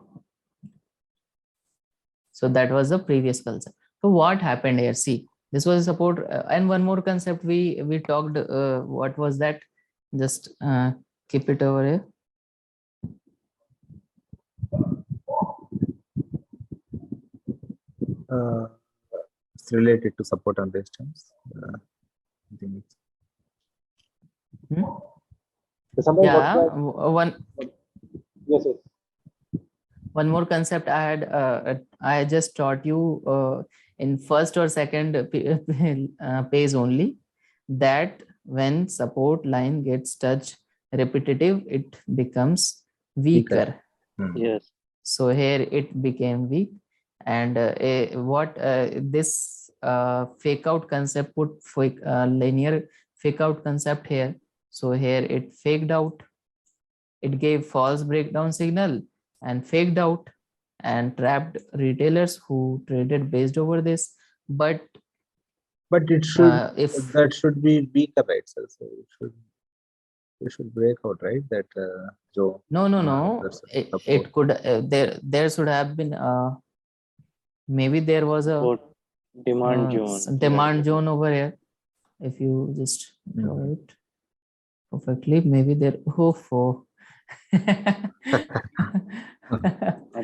that was the previous concept. So what happened here? See, this was support, and one more concept we talked. What was that? Just keep it over here. It's related to support and resistance. I think it's So somebody Yeah, what's that? one Yes, yes. one more concept I had. I just taught you in first or second page only, that when support line gets touched repetitive, it becomes weaker. Yes. So here it became weak, and this fake out concept put linear fake out concept here. So here it faked out, it gave false breakdown signal and faked out and trapped retailers who traded based over this. But it should if that should be weaker, right? So it should break out, right? That Joe. no, That's it support. could there should have been maybe there was a Support demand zone. demand zone over here. If you just draw it perfectly, maybe there. Oh.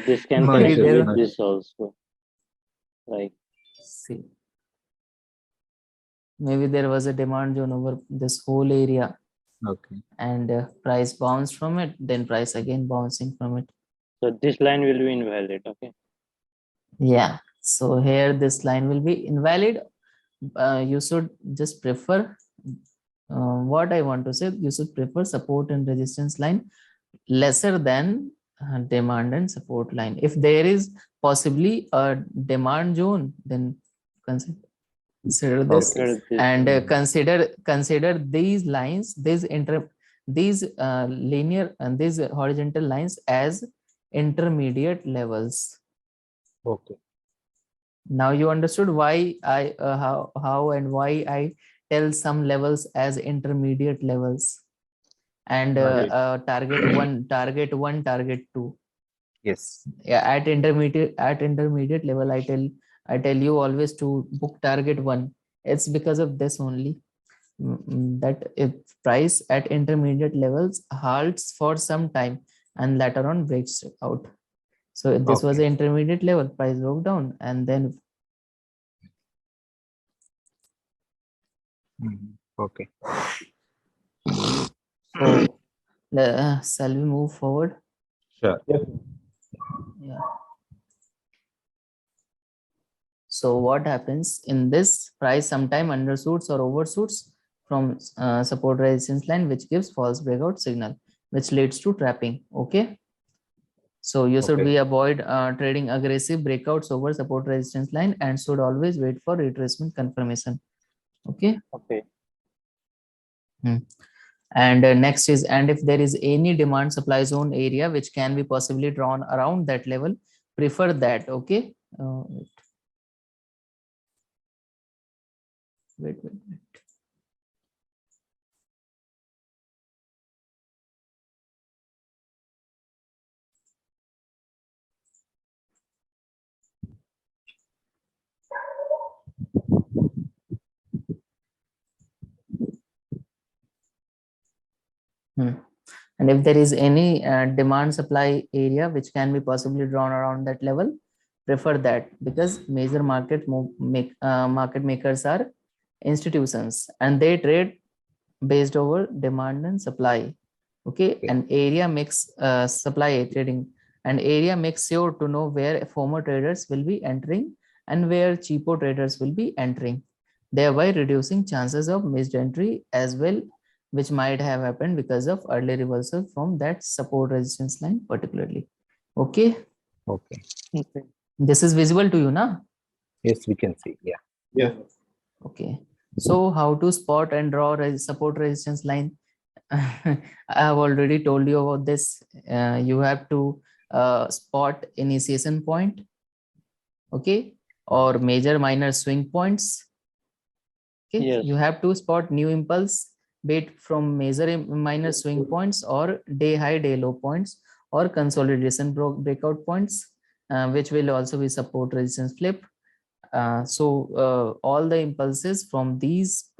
This can No connect issues, there, with no this also. Like see, maybe there was a demand zone over this whole area, Okay. and price bounced from it, then price again bouncing from it. so this line will be invalid. Okay. Yeah, so here this line will be invalid. You should just prefer what I want to say, you should prefer support and resistance line lesser than demand and support line. If there is possibly a demand zone, then consider this, Consider this and line. consider these lines, these linear and these horizontal lines as intermediate levels. Okay. Now you understood why I how and why I tell some levels as intermediate levels, and Right. target one, target two. Yes. Yeah, at intermediate level, I tell you always to book target one. It's because of this only, that if price at intermediate levels halts for some time and later on breaks out. So this was Okay. an intermediate level, price broke down, and then Okay. so shall we move forward? Sure. Yes. Yeah. So what happens in this, price sometime undershoots or overshoots from support resistance line, which gives false breakout signal, which leads to trapping. Okay. So you should Okay. be avoid trading aggressive breakouts over support resistance line, and should always wait for retracement confirmation. Okay. Okay. And next is, and if there is any demand supply zone area which can be possibly drawn around that level, prefer that. Okay. wait. And if there is any demand supply area which can be possibly drawn around that level, prefer that, because major market makers are institutions and they trade based over demand and supply. Okay, and area makes supply trading, and area makes sure to know where former traders will be entering and where cheaper traders will be entering, thereby reducing chances of missed entry as well, which might have happened because of early reversal from that support resistance line particularly. Okay, Okay. Okay. this is visible to you now. Yes, we can see. Yeah. Yes. Okay, so how to spot and draw support resistance line? I have already told you about this. You have to spot initiation point, okay, or major minor swing points. Okay, Yes. you have to spot new impulse, be it from major minor swing points or day high, day low points, or consolidation breakout points, which will also be support resistance flip. So all the impulses from these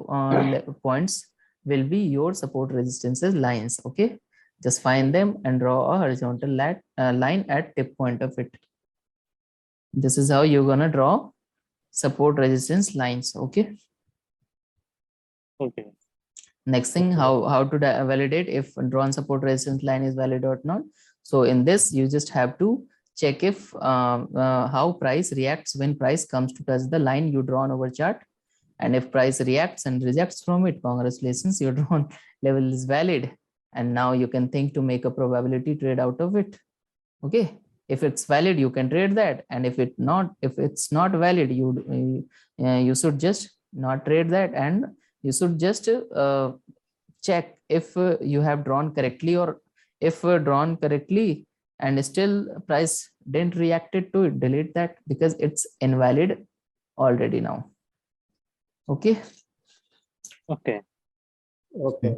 points will be your support resistances lines. Okay, just find them and draw a horizontal line at tip point of it. This is how you're gonna draw support resistance lines. Okay, Okay. next thing, how to validate if drawn support resistance line is valid or not. So in this, you just have to check if how price reacts when price comes to touch the line you drawn over chart. And if price reacts and rejects from it, congratulations, your drawn level is valid. And now you can think to make a probability trade out of it. Okay, if it's valid, you can trade that. And if it's not valid, you should just not trade that, and you should just check if you have drawn correctly, or if drawn correctly and still price didn't reacted to it, delete that because it's invalid already now. Okay. Okay. Okay.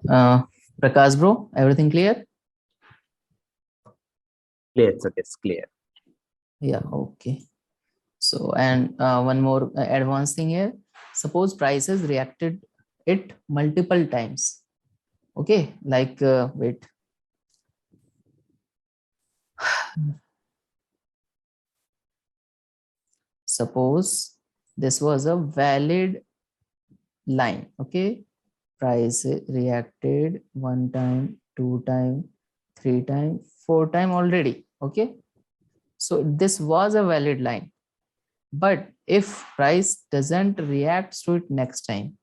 Prakash bro, everything clear? Clear. It's clear. Yeah, okay. So, and one more advanced thing here. Suppose prices reacted it multiple times. Okay, like wait. Suppose this was a valid line. Okay, price reacted 1 time, 2 time, 3 time, 4 time already. Okay, so this was a valid line. But if price doesn't react to it next time,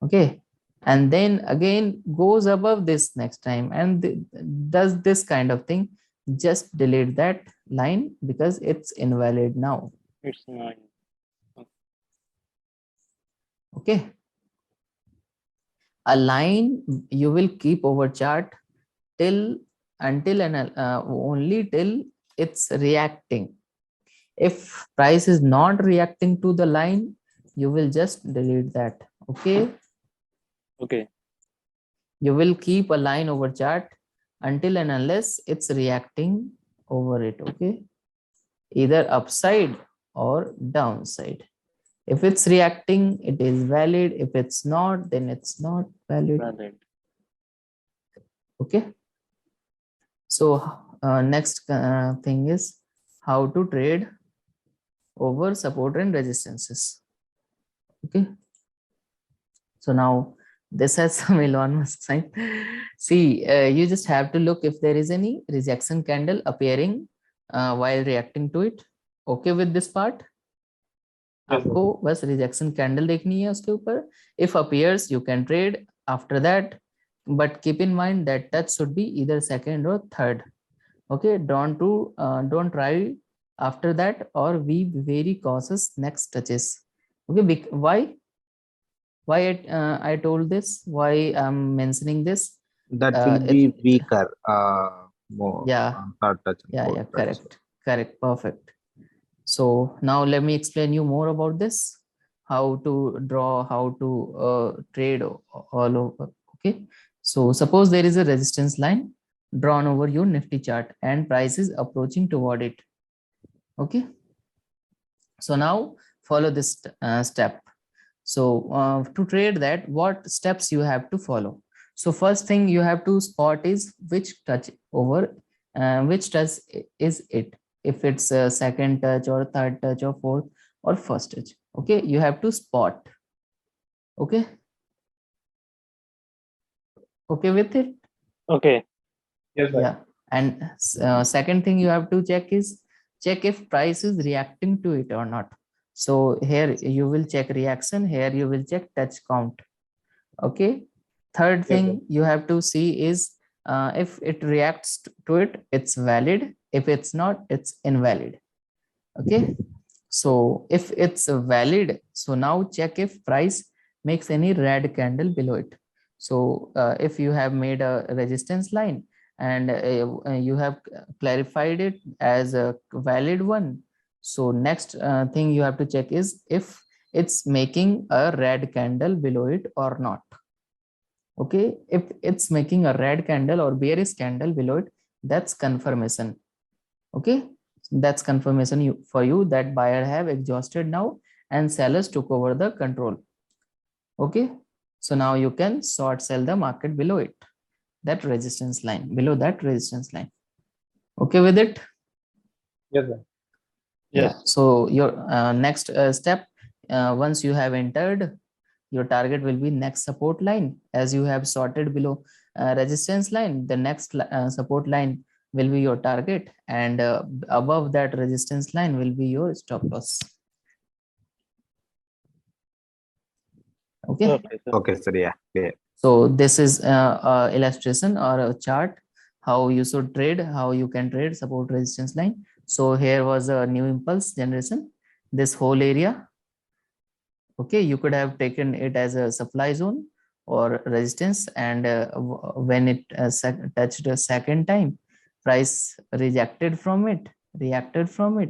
okay, and then again goes above this next time and does this kind of thing, just delete that line because it's invalid now. It's 9. Okay, a line you will keep over chart until and only till it's reacting. If price is not reacting to the line, you will just delete that. Okay, Okay. you will keep a line over chart until and unless it's reacting over it. Okay, either upside or downside. If it's reacting, it is valid. If it's not, then it's not valid. Valid. Okay, so next thing is how to trade over support and resistances. Okay, so now this has some Elon Musk sign. See, you just have to look if there is any rejection candle appearing while reacting to it. Okay with this part? आपको बस rejection candle देखनी है उसके ऊपर. If appears, you can trade after that, but keep in mind that touch should be either second or third. Okay, don't try after that, or be very cautious next touches. Okay, why I told this, why I'm mentioning this? That will be weaker. More. Yeah, Touch yeah, correct, perfect. So now let me explain you more about this. how to draw, how to trade all over. Okay, so suppose there is a resistance line drawn over your Nifty chart and price is approaching toward it. Okay, so now follow this step. So to trade that, what steps you have to follow? So first thing you have to spot is which touch over, which touch is it. If it's a second touch or third touch or fourth or first touch. Okay, you have to spot. Okay, okay with it? Okay. Yes, sir. Yeah. And second thing you have to check if price is reacting to it or not. So here you will check reaction, here you will check touch count. Okay, third Yes, thing sir. you have to see is if it reacts to it, it's valid. If it's not, it's invalid. Okay, so if it's valid, so now check if price makes any red candle below it. So if you have made a resistance line and you have clarified it as a valid one, so next thing you have to check is if it's making a red candle below it or not. Okay, if it's making a red candle or bearish candle below it, that's confirmation. Okay, that's confirmation for you that buyer have exhausted now and sellers took over the control. Okay, so now you can short sell the market below it, that resistance line, below that resistance line. Okay with it? Yes, sir. Yeah, Yes. so your next step, once you have entered, your target will be next support line. As you have sorted below resistance line, the next support line will be your target, and above that resistance line will be your stop loss. Okay, Okay, sir. Okay, sir. Yeah. Yeah. so this is illustration or a chart how you should trade, how you can trade support resistance line. So here was a new impulse generation, this whole area. Okay, you could have taken it as a supply zone or resistance, and when it touched a second time, price rejected from it, reacted from it,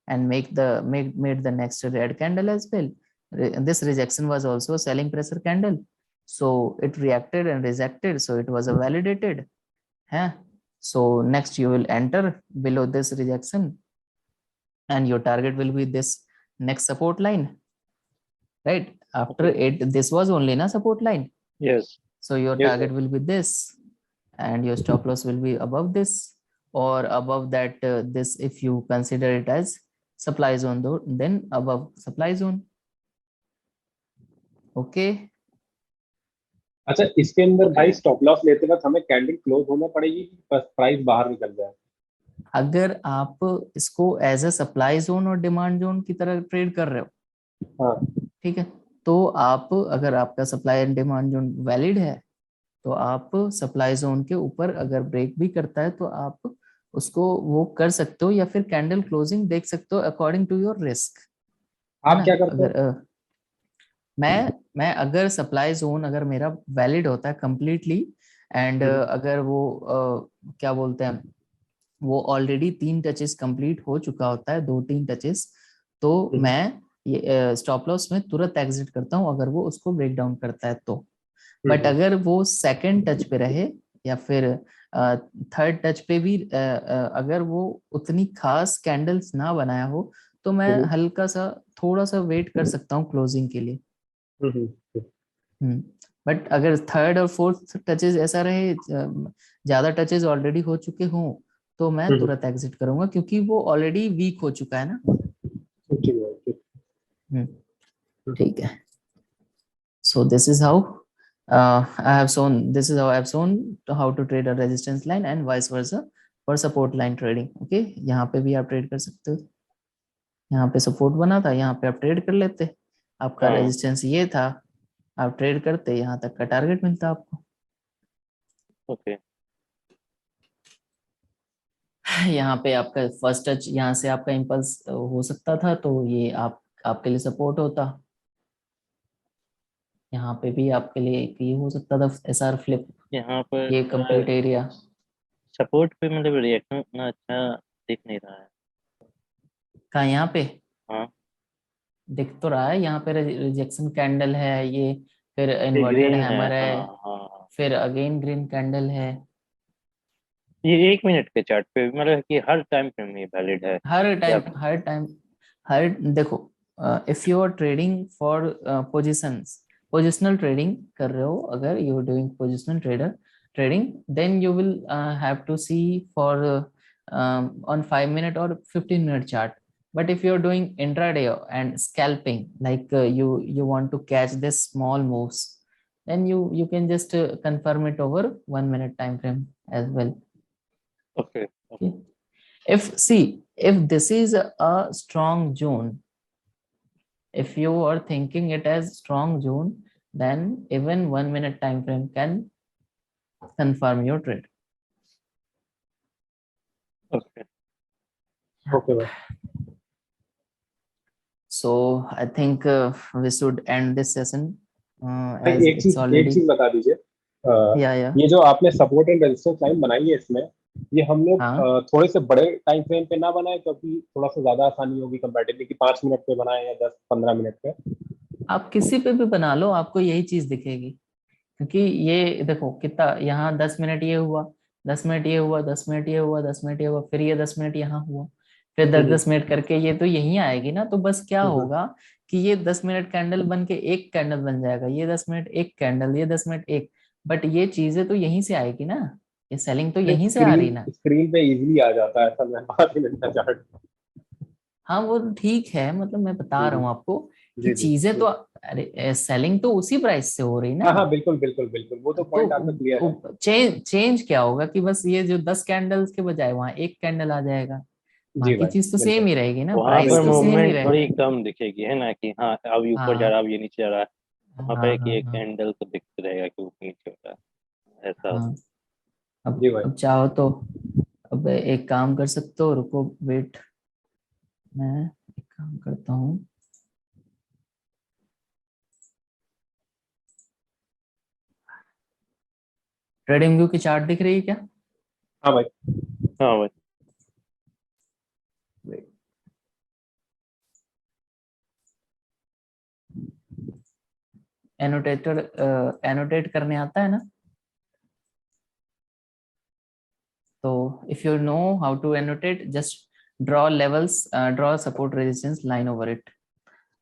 and made the next red candle as well. This rejection was also a selling pressure candle, so it reacted and rejected, so it was a validated. Huh? So next you will enter below this rejection, and your target will be this next support line, right? After it, this was only na support line, Yes. so your Yes, target sir. will be this, and your stop loss will be above this or above that, this if you consider it as supply zone, though, then above supply zone. Okay, अच्छा, इसके अंदर भाई stop loss लेते वक्त हमें candle close होना पड़ेगी कि बस प्राइस बाहर निकल जाए? अगर आप इसको एज अ सप्लाई जोन और डिमांड जोन की तरह ट्रेड कर रहे हो, हाँ, ठीक है, तो आप अगर आपका supply and demand zone valid है, तो आप सप्लाई जोन के ऊपर अगर ब्रेक भी करता है तो आप उसको वो कर सकते हो, या फिर कैंडल क्लोजिंग देख सकते हो अकॉर्डिंग टू योर रिस्क, है आप ना? क्या करते अगर हो? मैं अगर सप्लाई जोन अगर मेरा वैलिड होता है कंप्लीटली, एंड अगर वो क्या बोलते हैं, वो ऑलरेडी 3 टचेस कंप्लीट हो चुका होता है, 2-3 टचेस, तो मैं ये स्टॉप लॉस में तुरंत एग्जिट करता हूँ अगर वो उसको ब्रेक डाउन करता है तो। बट अगर वो सेकंड टच पे रहे या फिर थर्ड टच पे भी अगर वो उतनी खास कैंडल्स ना बनाया हो, तो मैं हल्का सा थोड़ा सा वेट कर सकता हूँ क्लोजिंग के लिए। बट अगर थर्ड और फोर्थ टचेस ऐसा रहे, ज्यादा टचेस ऑलरेडी हो चुके हों, तो मैं तुरंत एग्जिट करूंगा, क्योंकि वो ऑलरेडी वीक हो चुका है ना। ठीक है, so this is how I have shown, this is how I have shown how to trade a resistance line and vice versa for support line trading. Okay, यहाँ पे भी आप ट्रेड कर सकते हो, यहाँ पे सपोर्ट बना था, यहाँ पे आप ट्रेड कर लेते, आपका रेजिस्टेंस ये था, आप ट्रेड करते, यहाँ तक का टारगेट मिलता आपको। ओके, यहाँ पे आपका फर्स्ट टच, यहाँ से आपका इम्पल्स हो सकता था, तो ये आपके लिए सपोर्ट होता। यहाँ पे भी आपके लिए एक ये हो सकता था एसआर फ्लिप, यहाँ पर ये कंप्लीट एरिया। सपोर्ट पे मतलब रिएक्शन उतना अच्छा दिख नहीं रहा है। कहाँ यहाँ पे? हाँ, दिख तो रहा है यहाँ पे, रिजेक्शन कैंडल है ये, फिर ये इन्वर्टेड ग्रीन है, हैमर हाँ है, हाँ हाँ। फिर अगेन ग्रीन कैंडल है। ये 1 मिनट के चार्ट पे मतलब कि हर टाइम फ्रेम में वैलिड है हर या टाइम हर टाइम हर देखो, if you are trading for positions, positional trading कर रहे हो, अगर you are doing positional trading, then you will have to see for on 5 minute or 15 minute chart. But if you are doing intraday and scalping, like you want to catch this small moves, then you can just confirm it over 1 minute time frame as well. Okay. Okay. If this is a strong zone, if you are thinking it as strong zone, then even 1 minute time frame can confirm your trade. Okay okay भाई। So I think we should end this session भाई as एक it's चीज already. बता दीजिए। Yeah. ये जो आपने support and resistance line बनाई है इसमें, ये हम लोग हाँ, थोड़े से बड़े टाइम फ्रेम पे ना बनाए, क्योंकि थोड़ा सा ज्यादा आसानी होगी कंपैरेटिवली कि 5 मिनट पे बनाए या 10-15 मिनट पे। आप किसी पे भी बना लो, आपको यही चीज दिखेगी, क्योंकि ये देखो कितना यहाँ 10 मिनट ये हुआ, 10 मिनट ये हुआ, 10 मिनट ये हुआ, 10 मिनट ये हुआ, फिर ये 10 मिनट यहाँ हुआ, फिर 10-10 मिनट करके ये तो यहीं आएगी ना। तो बस क्या होगा कि ये 10 मिनट कैंडल बन के एक कैंडल बन जाएगा, ये 10 मिनट एक कैंडल, ये 10 मिनट एक, बट ये चीजें तो यहीं से आएगी ना, ये सेलिंग तो यहीं से आ रही स्क्रीन ना। स्क्रीन पे इजीली आ जाता है ऐसा, मैं 5 मिनट का चार्ट। हाँ वो ठीक है, मतलब मैं बता रहा हूँ आपको कि जी जी चीजें जी। तो, अरे सेलिंग तो उसी प्राइस से हो रही ना। हाँ हाँ, बिल्कुल बिल्कुल बिल्कुल, वो तो पॉइंट आपका क्लियर है। तो चेंज क्या होगा कि बस ये जो 10 कैंडल्स के बजाय वहां एक कैंडल आ जाएगा, जी बाकी भाई, चीज तो सेम बिल्कुल। ही रहेगी ना, वहां प्राइस पर तो सेम ही मूवमेंट रहेगा। थोड़ी कम दिखेगी है ना, कि हाँ अब ये ऊपर जा रहा हाँ है, अब ये नीचे जा रहा है। वहां हाँ पर कि हाँ एक हाँ कैंडल को दिखते रहेगा कि ऊपर नीचे हो रहा है ऐसा। हाँ। जी भाई। अब चाहो तो, अब एक काम कर सकते हो, रुको वेट, मैं एक काम करता हूँ। ट्रेडिंग व्यू की चार्ट दिख रही है क्या? हाँ भाई। हाँ भाई। एनोटेटर एनोटेट करने आता है ना? तो if you know how to annotate, just draw levels, draw support resistance line over it.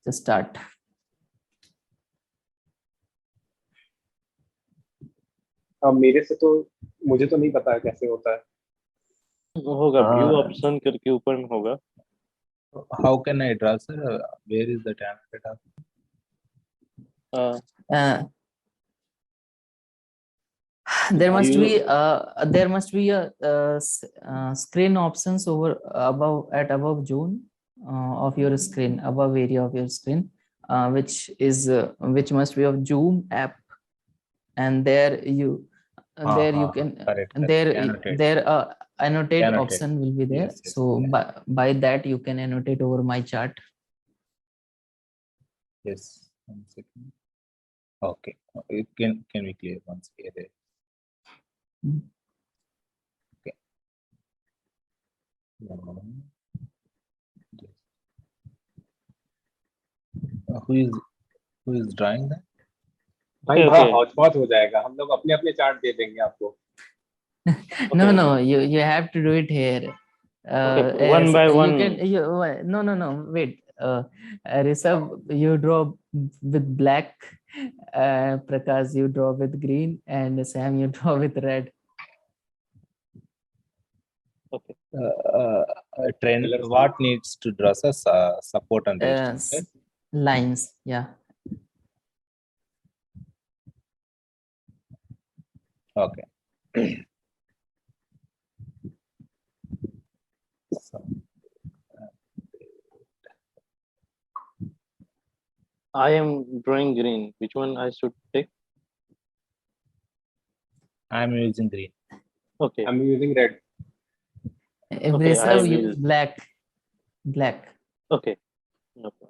Just start. अब मेरे से तो, मुझे तो नहीं पता है कैसे होता है। होगा व्यू Uh, ऑप्शन करके ऊपर में होगा। How can I draw, sir? Where is the data? हाँ, uh, there must view. be a screen options over above zone of your screen, above area of your screen, which must be of Zoom app, and there you can Correct, correct. there Annotate. there annotate Annotate. option will be there. Yes, yes. So Yeah. by that you can annotate over my chart. Yes. 1 second. Okay. It can be clear once here. Hmm. Okay. Yes. Who is drawing that? भाई okay बड़ा okay हौच पौच हो जाएगा, हम लोग अपने अपने chart दे देंगे आपको। No, you have to do it here. Okay, one by You one. can no wait, Rishabh, you draw with black, Prakash you draw with green, and Sam you draw with red. Okay Trend. Colors What needs to draw support and uh, resistance? Right? Lines, yeah. Okay. So, I am drawing green, which one I should take? I'm using green. Okay I am using red. If okay, I Rishabh you will. black. Okay, no problem.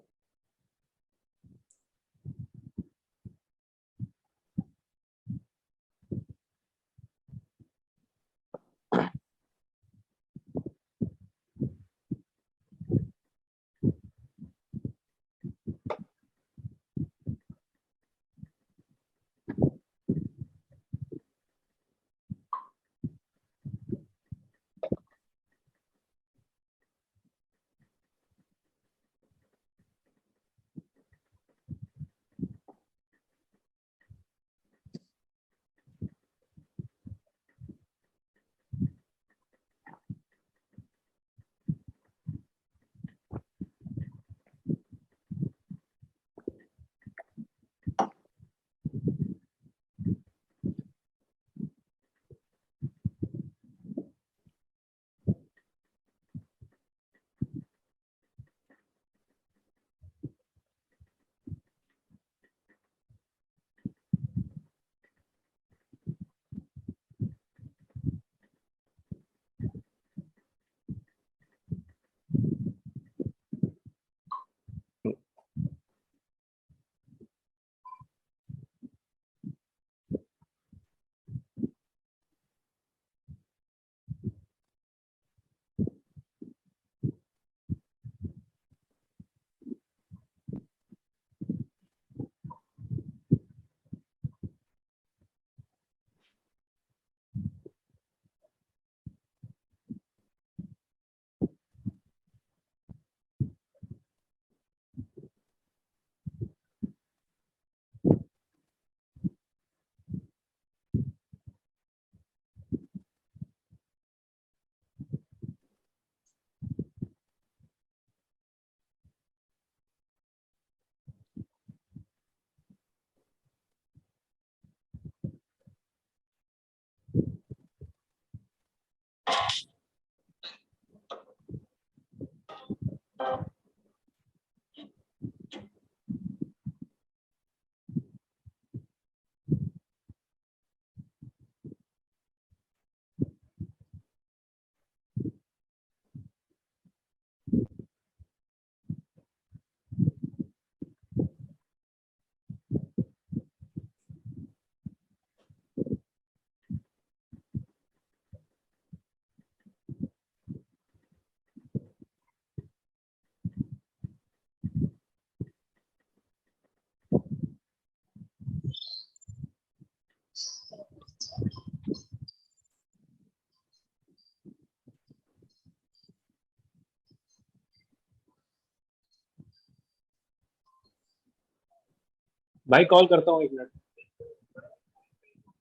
भाई call करता हूँ 1 minute.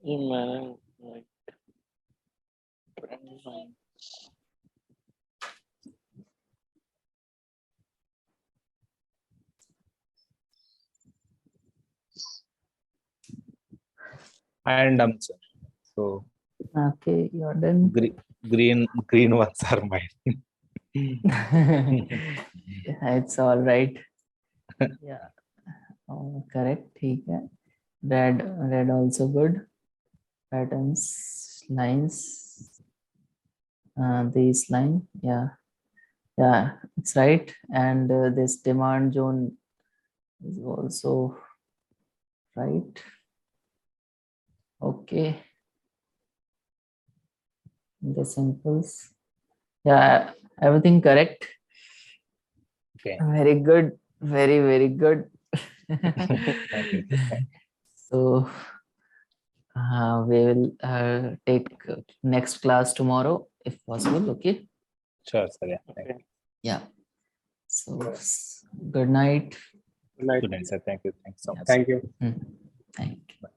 ये मैंने like, I am done, sir. So Okay, you're done. green ones are mine. It's all right. Yeah. Oh, correct. ठीक है. Red also good. Patterns, lines. These line. Yeah. It's right. And this demand zone is also right. Okay. The simples. Yeah, everything correct. Okay. Very good. Very, very good. Thank you. So we will take next class tomorrow if possible. Okay. Sure, sir. Yeah. Thank okay. you. Yeah. So good night. Good night. Good night, sir. Thank you. Thanks so Yeah. much. Thank you. Thank you.